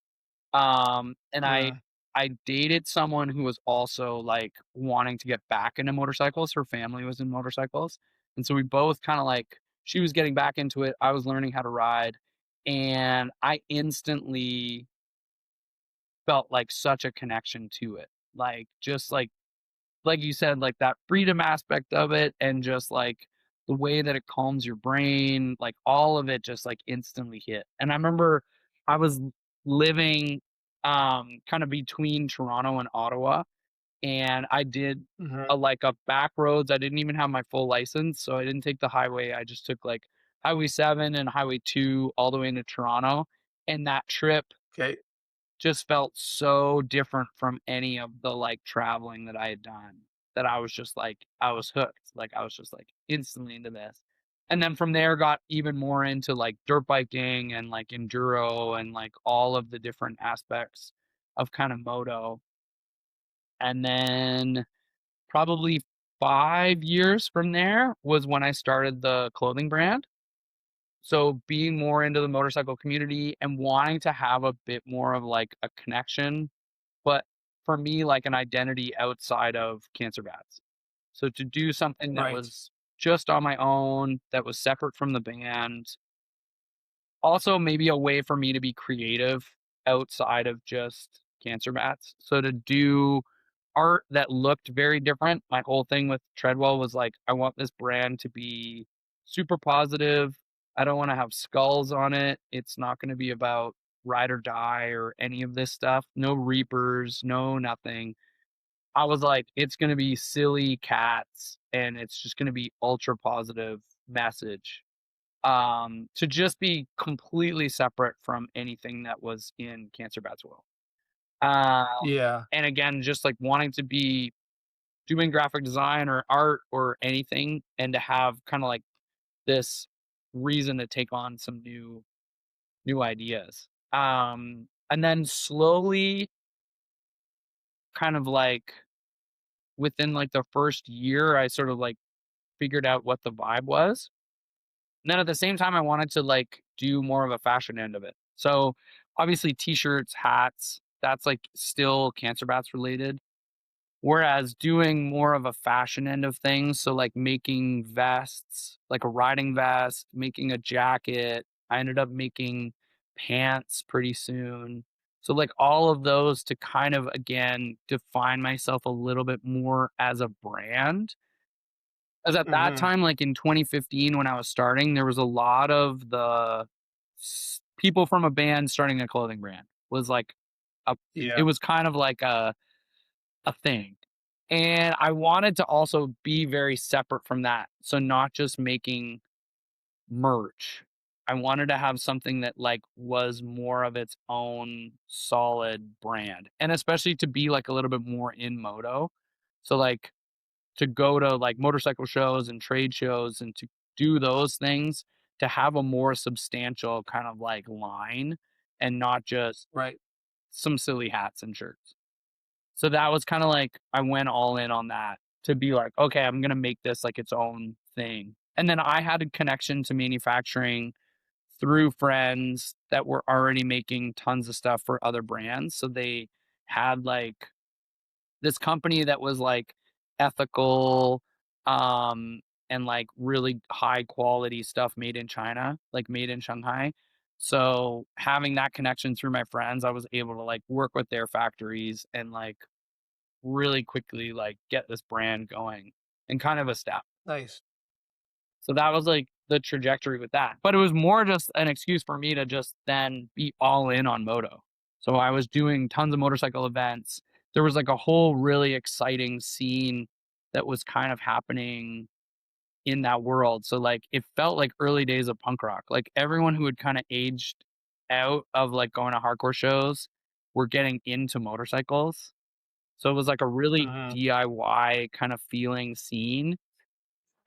And Uh, I dated someone who was also like wanting to get back into motorcycles. Her family was in motorcycles. And so we both kind of like she was getting back into it. I was learning how to ride. And I instantly felt like such a connection to it. Like just like you said, like that freedom aspect of it and just like the way that it calms your brain, like all of it just like instantly hit. And I remember I was living kind of between Toronto and Ottawa and I did mhm. a back roads. I didn't even have my full license, so I didn't take the highway. I just took like Highway 7 and Highway 2 all the way into Toronto. And that trip Okay. just felt so different from any of the, like, traveling that I had done, that I was just like I was hooked, like, I was just, like, instantly into this. And then from there, got even more into, like, dirt biking and, like, enduro and, like, all of the different aspects of kinda moto. And then probably 5 years from there was when I started the clothing brand. So being more into the motorcycle community and wanting to have a bit more of, like, a connection but for me, like an identity outside of cancer bats. So to do something that Right. was just on my own, that was separate from the band. Also, maybe a way for me to be creative outside of just cancer bats. So to do art that looked very different. My whole thing with Treadwell was like, I want this brand to be super positive. I don't want to have skulls on it. It's not going to be about ride or die or any of this stuff. No reapers, no nothing. I was like, it's going to be silly cats and it's just going to be ultra positive message. To just be completely separate from anything that was in Cancer Bats world. Uh, Yeah. and again, just like wanting to be doing graphic design or art or anything and to have kind of like this reason to take on some new ideas. And then slowly kind of like within like the first year I sort of like figured out what the vibe was. And then at the same time I wanted to like do more of a fashion end of it. So obviously t-shirts, hats, that's like still cancer bats related. Whereas doing more of a fashion end of things, so like making vests, like a riding vest, making a jacket. I ended up making pants pretty soon. So like all of those to kind of again define myself a little bit more as a brand. Because at that Mhm. time, like in 2015 when I was starting, there was a lot of the people from a band starting a clothing brand was like it Yeah. was kind of like a thing. And I wanted to also be very separate from that. So not just making merch. I wanted to have something that like was more of its own solid brand. And especially to be like a little bit more in moto. So like to go to like motorcycle shows and trade shows and to do those things to have a more substantial kind of like line and not just Right. some silly hats and shirts. So that was kinda like I went all in on that to be like, "Okay, I'm gonna make this like its own thing." And then I had a connection to manufacturing through friends that were already making tons of stuff for other brands. So they had like this company that was like ethical, and like really high quality stuff made in China, like made in Shanghai. So having that connection through my friends, I was able to like work with their factories and like really quickly like get this brand going in kind of a step. Nice. So that was like the trajectory with that. But it was more just an excuse for me to just then be all in on moto. So I was doing tons of motorcycle events. There was like a whole really exciting scene that was kind of happening in that world. So like it felt like early days of punk rock. Like everyone who had kind of aged out of like going to hardcore shows were getting into motorcycles, so it was like a really Mhm. DIY kind of feeling scene.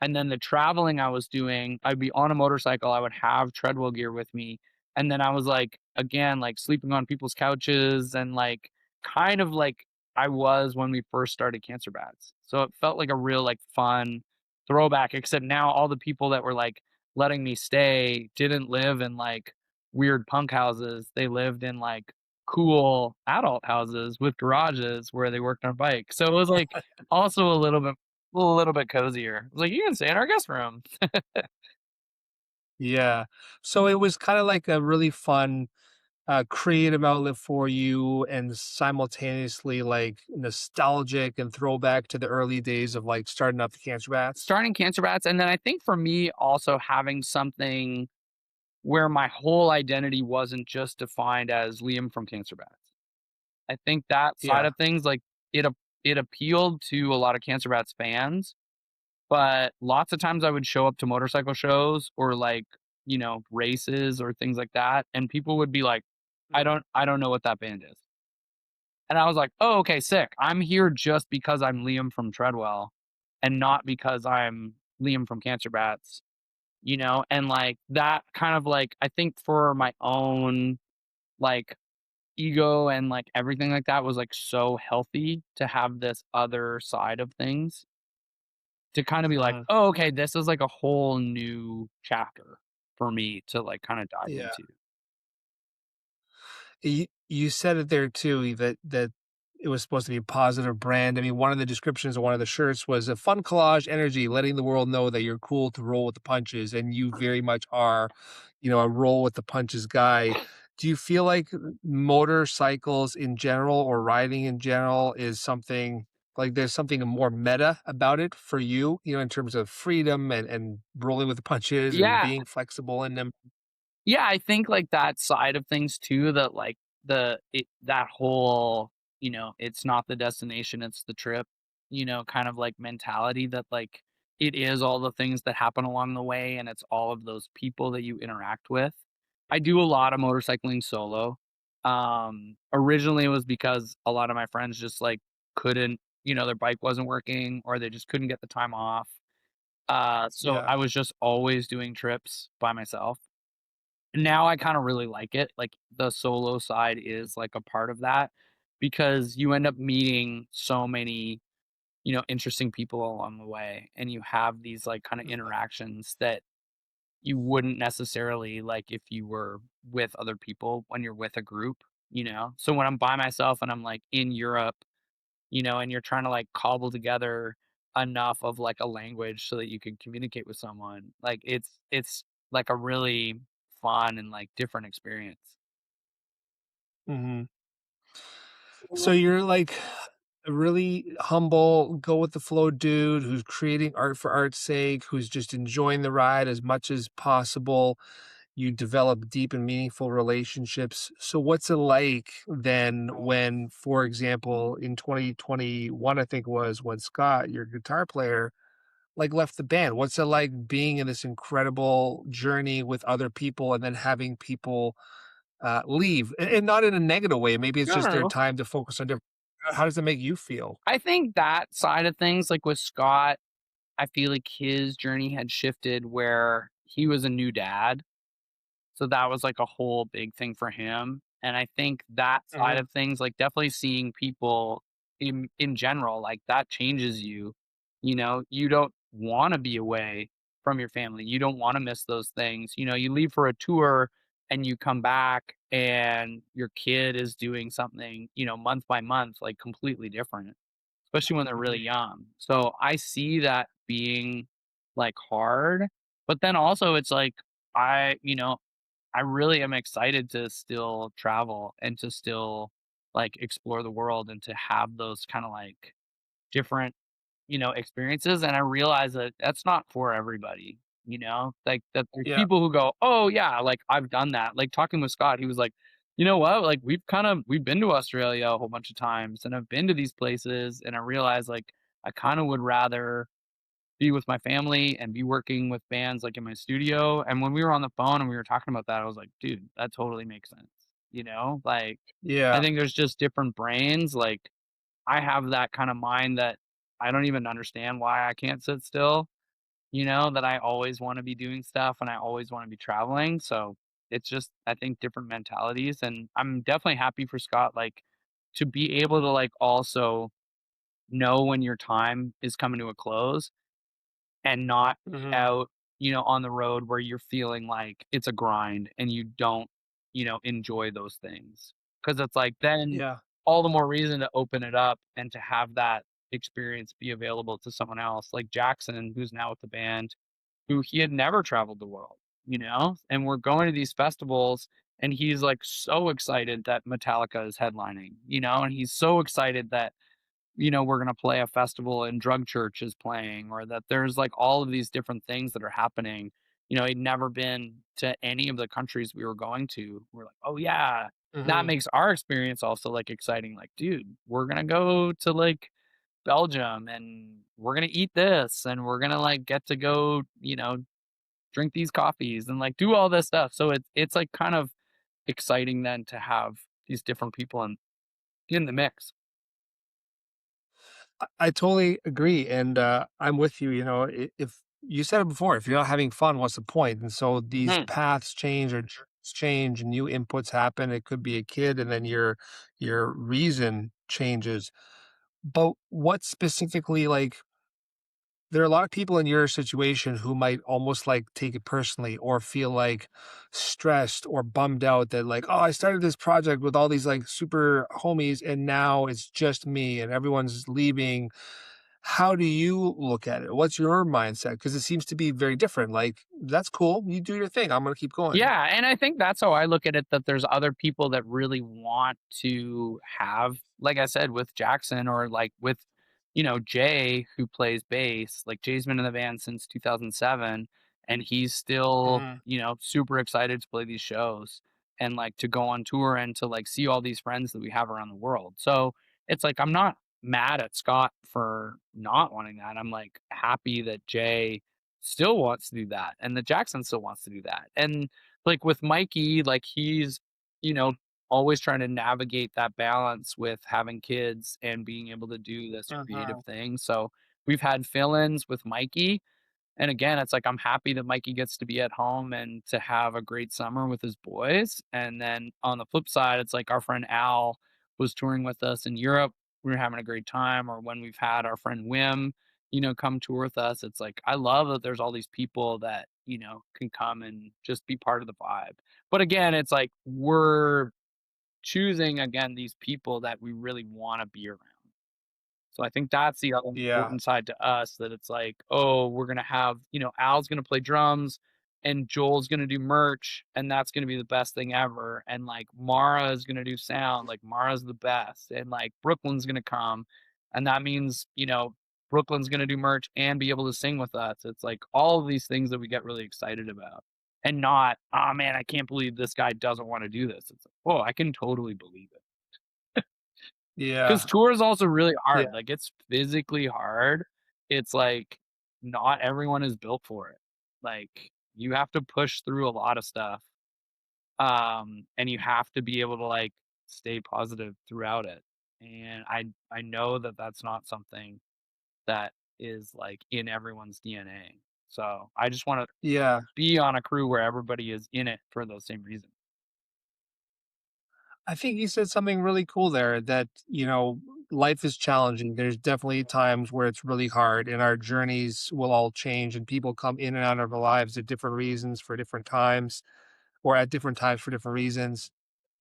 And then the traveling I was doing, I'd be on a motorcycle, I would have Treadwell gear with me. And then I was like, again, like sleeping on people's couches and like kind of like I was when we first started Cancer Bats. So it felt like a real like fun throwback, except now all the people that were like letting me stay didn't live in like weird punk houses. They lived in like cool adult houses with garages where they worked on bikes. So it was like also a little bit cozier. I was like, "You can stay in our guest room." Yeah. So it was kinda like a really fun, creative outlet for you and simultaneously, like, nostalgic and throwback to the early days of, like, starting up the Cancer Bats? Starting Cancer Bats, and then I think for me also having something where my whole identity wasn't just defined as Liam from Cancer Bats. I think that side Yeah. of things, like, it appealed to a lot of Cancer Bats fans, but lots of times I would show up to motorcycle shows or, like, races or things like that, and people would be like, Mhm. I don't know what that band is." And I was like, "Oh, okay, sick. I'm here just because I'm Liam from Treadwell and not because I'm Liam from Cancer Bats," And, like, that kind of, like I think for my own, like, ego and, like, everything like that was, like, so healthy to have this other side of things to kinda be like, Mhm. "Oh, okay, this is, like, a whole new chapter for me to, like, kinda dive Yeah. into." You said it there too, that it was supposed to be a positive brand. I mean, one of the descriptions of one of the shirts was a fun collage energy, letting the world know that you're cool to roll with the punches, and you very much are, a roll with the punches guy. Do you feel like motorcycles in general or riding in general is something like there's something more meta about it for you, in terms of freedom and rolling with the punches and Yeah. being flexible in them? Yeah, I think, like, that side of things too, that, like, that whole, it's not the destination, it's the trip, kind of, like, mentality that, like, it is all the things that happen along the way, and it's all of those people that you interact with. I do a lot of motorcycling solo. Originally, it was because a lot of my friends just, like, couldn't, their bike wasn't working or they just couldn't get the time off. So Yeah. I was just always doing trips by myself. Now I kinda really like it, like, the solo side is, like, a part of that because you end up meeting so many, interesting people along the way, and you have these, like, kinda Mhm. interactions that you wouldn't necessarily, like, if you were with other people when you're with a group, you know? So when I'm by myself and I'm, like, in Europe, and you're trying to, like, cobble together enough of, like, a language so that you can communicate with someone, like, it's, like, a really fun and, like, different experience. Mhm. So you're like a really humble, go with the flow dude who's creating art for art's sake, who's just enjoying the ride as much as possible. You develop deep and meaningful relationships. So what's it like then when, for example, in 2021, I think it was when Scott, your guitar player, like left the band? What's it like being in this incredible journey with other people and then having people leave, and not in a negative way. Maybe it's No, just no, their no. time to focus on different. How does it make you feel? I think that side of things, like, with Scott, I feel like his journey had shifted where he was a new dad. So that was, like, a whole big thing for him, and I think that side Mhm, of things, like, definitely seeing people in general, like, that changes you, You don't wanna be away from your family, you don't wanna miss those things, you leave for a tour and you come back and your kid is doing something, month by month, like, completely different, especially when they're really mhm. young. So I see that being, like, hard, but then also it's like, I really am excited to still travel and to still, like, explore the world and to have those kinda, like, different, experiences, and I realize that that's not for everybody, Like, that there's Yeah, people who go, "Oh, yeah, like, I've done that." Like, talking with Scott, he was like, "You know what? Like, we've been to Australia a whole bunch of times, and I've been to these places, and I realized, like, I kinda would rather be with my family and be working with bands, like, in my studio, and when we were on the phone and we were talking about that, I was like, "Dude, that totally makes sense." Like, I yeah. think there's just different brains, like, I have that kinda mind that I don't even understand why I can't sit still, that I always wanna be doing stuff and I always wanna be traveling, so it's just, I think, different mentalities, and I'm definitely happy for Scott, like, to be able to, like, also know when your time is coming to a close and not be Mhm. out, on the road where you're feeling like it's a grind and you don't, enjoy those things. Because it's like, then Yeah. all the more reason to open it up and to have that experience be available to someone else, like Jackson, who's now with the band, who he had never traveled the world, and we're going to these festivals, and he's, like, so excited that Metallica is headlining, and he's so excited that, we're gonna play a festival and Drug Church is playing, or that there's, like, all of these different things that are happening. He'd never been to any of the countries we were going to. We're like, "Oh, yeah." That Mhm. makes our experience also, like, exciting, like, "Dude, we're gonna go to, like, Belgium, and we're gonna eat this, and we're gonna, like, get to go, drink these coffees and, like, do all this stuff." So it's, like, kind of exciting then to have these different people in the mix. I totally agree, and, I'm with you, if you said it before, if you're not having fun, what's the point? And so these Mhm. paths change or journeys change and new inputs happen. It could be a kid, and then your reason changes. But what specifically, like there are a lot of people in your situation who might almost like take it personally or feel like stressed or bummed out that like, oh, I started this project with all these like super homies and now it's just me and everyone's leaving. How do you look at it? What's your mindset? Because it seems to be very different. Like, that's cool. You do your thing. I'm going to keep going. Yeah, and I think that's how I look at it, that there's other people that really want to have, like I said, with Jackson or like with, Jay who plays bass. Like Jay's been in the band since 2007 and he's still, Hmm. super excited to play these shows and like to go on tour and to like see all these friends that we have around the world. So, it's like I'm not mad at Scott for not wanting that. I'm like happy that Jay still wants to do that and that Jackson still wants to do that. And like with Mikey, like he's, you know, always trying to navigate that balance with having kids and being able to do this creative Hmm. thing. So we've had fill-ins with Mikey, and again, it's like I'm happy that Mikey gets to be at home and to have a great summer with his boys. And then on the flip side, it's like our friend Al was touring with us in Europe. We were having a great time. Or when we've had our friend Wim, come tour with us. It's like I love that there's all these people that, can come and just be part of the vibe. But again, it's like we're choosing again these people that we really want to be around. So I think that's the other Yeah. important side to us, that it's like, oh, we're gonna have, Al's gonna play drums and Joel's gonna do merch, and that's gonna be the best thing ever. And like Mara is gonna do sound, like Mara's the best, and like Brooklyn's gonna come, and that means, Brooklyn's gonna do merch and be able to sing with us. It's like all of these things that we get really excited about. And not, oh man, I can't believe this guy doesn't want to do this. It's like, oh, I can totally believe it. 'Cause Yeah. tour is also really Yeah. hard, like, it's physically hard. It's like, not everyone is built for it. Like, you have to push through a lot of stuff, and you have to be able to, like, stay positive throughout it, and I know that that's not something that is, like, in everyone's DNA. So, I just wanna Yeah. be on a crew where everybody is in it for those same reasons. I think you said something really cool there that, life is challenging. There's definitely times where it's really hard and our journeys will all change and people come in and out of our lives at different reasons for different times or at different times for different reasons.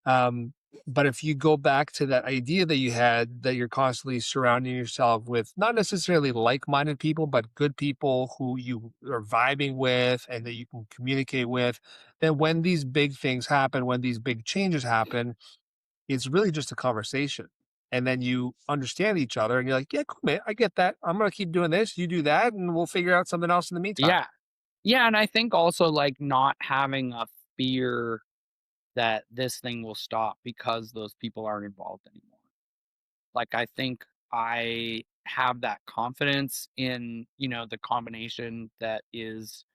Um, but if you go back to that idea that you had that you're constantly surrounding yourself with not necessarily like-minded people, but good people who you are vibing with and that you can communicate with, then when these big things happen, when these big changes happen, it's really just a conversation. And then you understand each other and you're like, yeah, cool, man. I get that. I'm going to keep doing this. You do that. And we'll figure out something else in the meantime. Yeah. Yeah, and I think also, like, not having a fear that this thing will stop because those people aren't involved anymore. Like, I think I have that confidence in, the combination that is,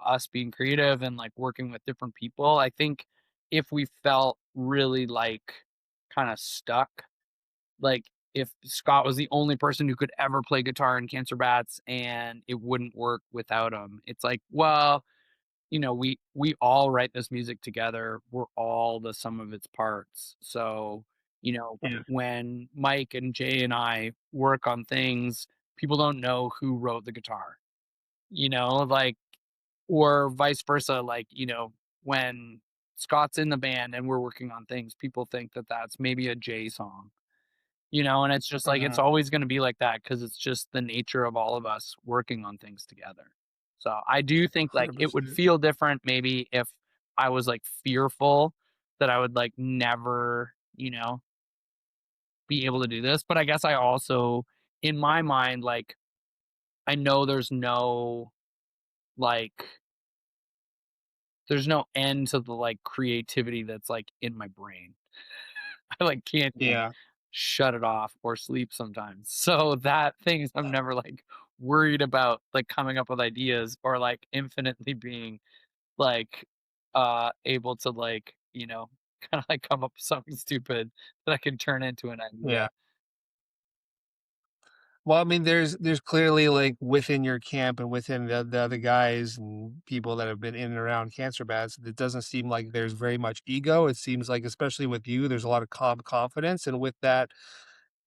us being creative and like working with different people. I think if we felt really like kind of stuck, like if Scott was the only person who could ever play guitar in Cancer Bats and it wouldn't work without him, it's like, well, we all write this music together. We're all the sum of its parts. So, Yeah. when Mike and Jay and I work on things, people don't know who wrote the guitar, like, or vice versa. Like, when Scott's in the band and we're working on things, people think that that's maybe a Jay song, and it's just like, it's Hmm. always going to be like that because it's just the nature of all of us working on things together. So I do think like it would 100%. feel different maybe if I was like fearful that I would like never, be able to do this. But I guess I also, in my mind, like I know like, there's no end to the like creativity that's like in my brain. I like can't even Yeah. shut it off or sleep sometimes. So that things I'm never like worried about like coming up with ideas or like infinitely being like able to like, kind of like come up with something stupid that I can turn into an Yeah. idea. Well, I mean, there's clearly like within your camp and within the other guys and people that have been in and around cancer bats, it doesn't seem like there's very much ego. It seems like, especially with you, there's a lot of calm confidence, and with that,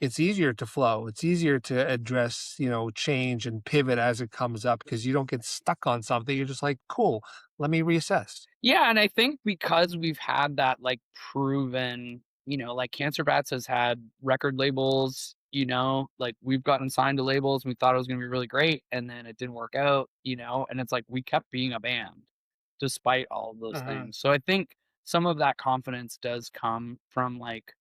it's easier to flow. It's easier to address, change and pivot as it comes up because you don't get stuck on something. You're just like, cool, let me reassess. Yeah, and I think because we've had that, like, proven, like, Cancer Bats has had record labels, like, we've gotten signed to labels, and we thought it was gonna be really great, and then it didn't work out, and it's like we kept being a band despite all of those Mhm. things. So I think some of that confidence does come from, like,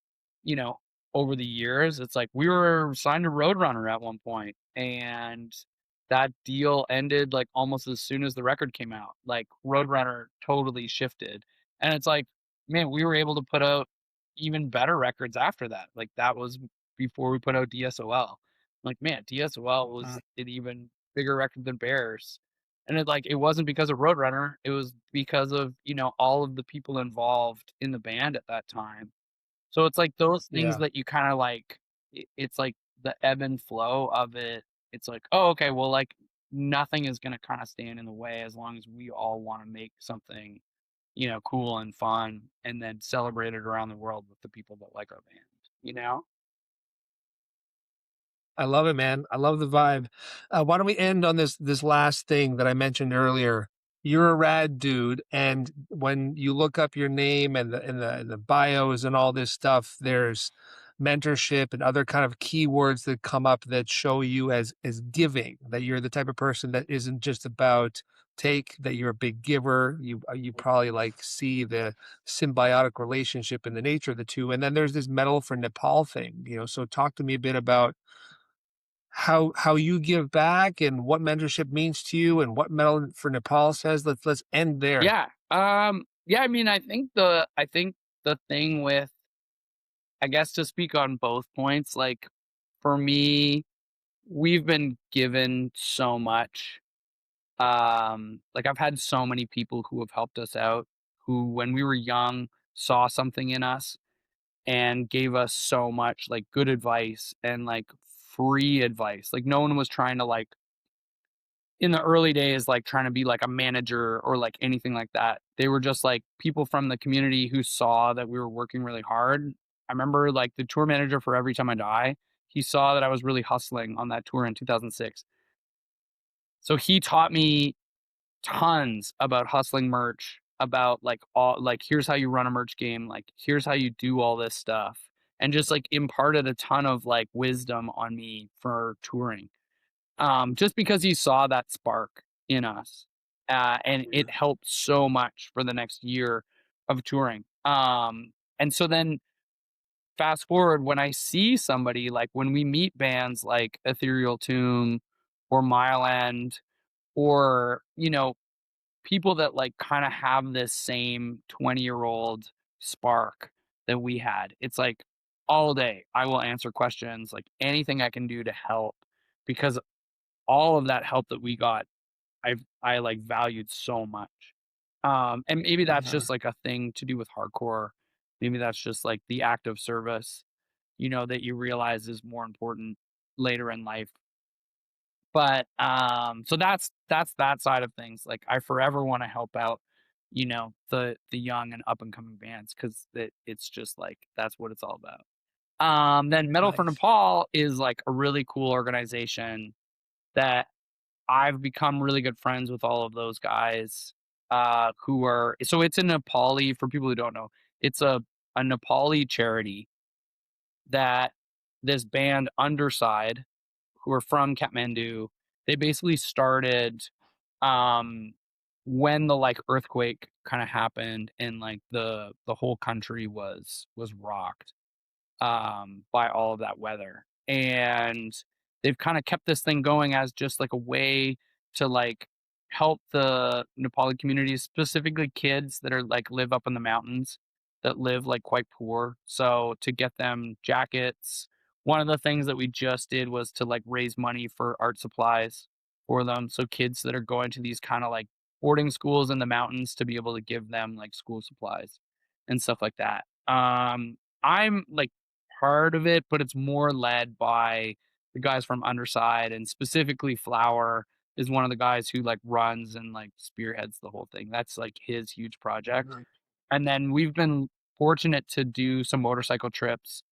you know, over the years, it's like we were signed to Roadrunner at one point, and that deal ended, like, almost as soon as the record came out. Like, Roadrunner totally shifted, and it's like, man, we were able to put out even better records after that. Like, that was before we put out DSOL. Like, man, DSOL Mhm. was an even bigger record than Bears, and it wasn't because of Roadrunner, it was because of, all of the people involved in the band at that time. So it's like those things Yeah. that you kinda like it's like the ebb and flow of it. It's like, "Oh, okay, well, like, nothing is gonna kinda stand in the way as long as we all wanna make something, cool and fun and then celebrate it around the world with the people that like our band," you know? I love it, man. I love the vibe. Why don't we end on this last thing that I mentioned earlier? You're a rad dude, and when you look up your name and the bios and all this stuff, there's mentorship and other kind of keywords that come up that show you as giving. That you're the type of person that isn't just about take. That you're a big giver. You probably like see the symbiotic relationship in the nature of the two. And then there's this medal for Nepal thing. So talk to me a bit about how you give back and what mentorship means to you and what Medal for Nepal says. Let's end there. Yeah, yeah, I mean, I think the thing with I guess to speak on both points, like, for me, we've been given so much. Like, I've had so many people who have helped us out, who, when we were young, saw something in us and gave us so much, like, good advice and, like, free advice. Like, no one was trying to, like, in the early days, like, trying to be, like, a manager or, like, anything like that. They were just, like, people from the community who saw that we were working really hard. I remember, like, the tour manager for Every Time I Die, he saw that I was really hustling on that tour in 2006. So he taught me tons about hustling merch, about, like, all like, here's how you run a merch game, like, here's how you do all this stuff, and just, like, imparted a ton of, like, wisdom on me for touring, just because he saw that spark in us, and Yeah. it helped so much for the next year of touring, and so then fast forward when I see somebody, like, when we meet bands like Ethereal Tomb or Mile End or, people that, like, kinda have this same 20-year-old spark that we had. It's like, all day, I will answer questions, like, anything I can do to help because all of that help that we got, like, valued so much. And maybe that's Mhm. just, like, a thing to do with hardcore. Maybe that's just, like, the act of service, that you realize is more important later in life. But, so that's that side of things. Like, I forever wanna help out, the young and up and coming bands because it's just, like, that's what it's all about. Then Metal for Nice. Nepal is, like, a really cool organization that I've become really good friends with all of those guys, who are so it's a Nepali for people who don't know, it's a Nepali charity that this band Underside who are from Kathmandu, they basically started um when the like earthquake kind of happened and like the whole country was rocked by all of that weather. And they've kind of kept this thing going as just like a way to like help the Nepali communities, specifically kids that are like live up in the mountains that live like quite poor. So to get them jackets, one of the things that we just did was to like raise money for art supplies for them. So kids that are going to these kind of like boarding schools in the mountains to be able to give them like school supplies and stuff like that. I'm like part of it, but it's more led by the guys from Underside and specifically Flower is one of the guys who like runs and like spearheads the whole thing. That's like his huge project. Nice. And then we've been fortunate to do some motorcycle trips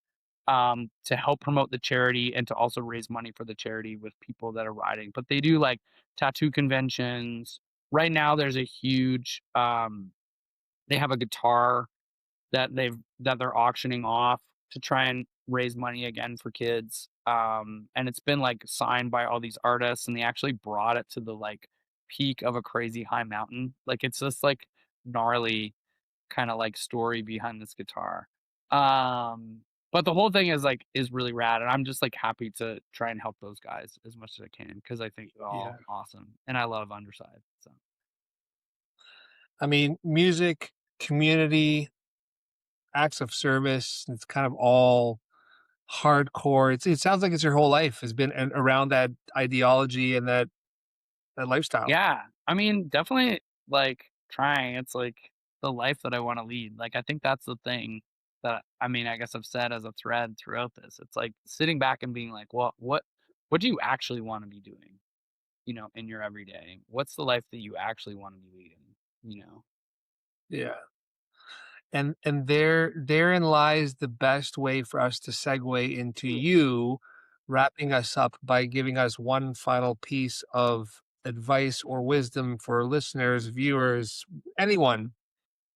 to help promote the charity and to also raise money for the charity with people that are riding. But they do like tattoo conventions. Right now, there's a huge. They have a guitar that they're auctioning off to try and raise money again for kids. And it's been like signed by all these artists, and they actually brought it to the like peak of a crazy high mountain. Like it's just like gnarly kind of like story behind this guitar. But the whole thing is like is really rad, and I'm just like happy to try and help those guys as much as I can because I think they're Yeah. all awesome, and I love Underside. So I mean, music, community, acts of service, it's kind of all hardcore. It sounds like it's your whole life has been around that ideology and that lifestyle. yeah, I mean, definitely like trying. It's like the life that I want to lead. Like I think that's the thing that I mean, I guess I've said as a thread throughout this. It's like sitting back and being like, well, what do you actually want to be doing? You know, in your everyday? What's the life that you actually want to be leading? You know? Yeah. And therein lies the best way for us to segue into you wrapping us up by giving us one final piece of advice or wisdom for listeners, viewers, anyone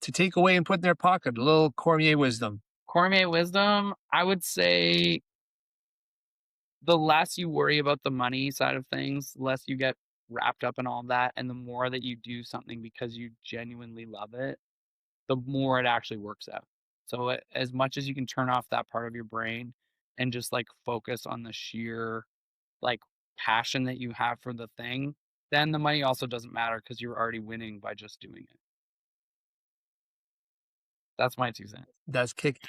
to take away and put in their pocket, a little Cormier wisdom. Cormier wisdom, I would say the less you worry about the money side of things, the less you get wrapped up in all that, and the more that you do something because you genuinely love it, the more it actually works out. So as much as you can turn off that part of your brain and just like focus on the sheer like passion that you have for the thing, then the money also doesn't matter because you're already winning by just doing it. That's my 2 cents. That's kick.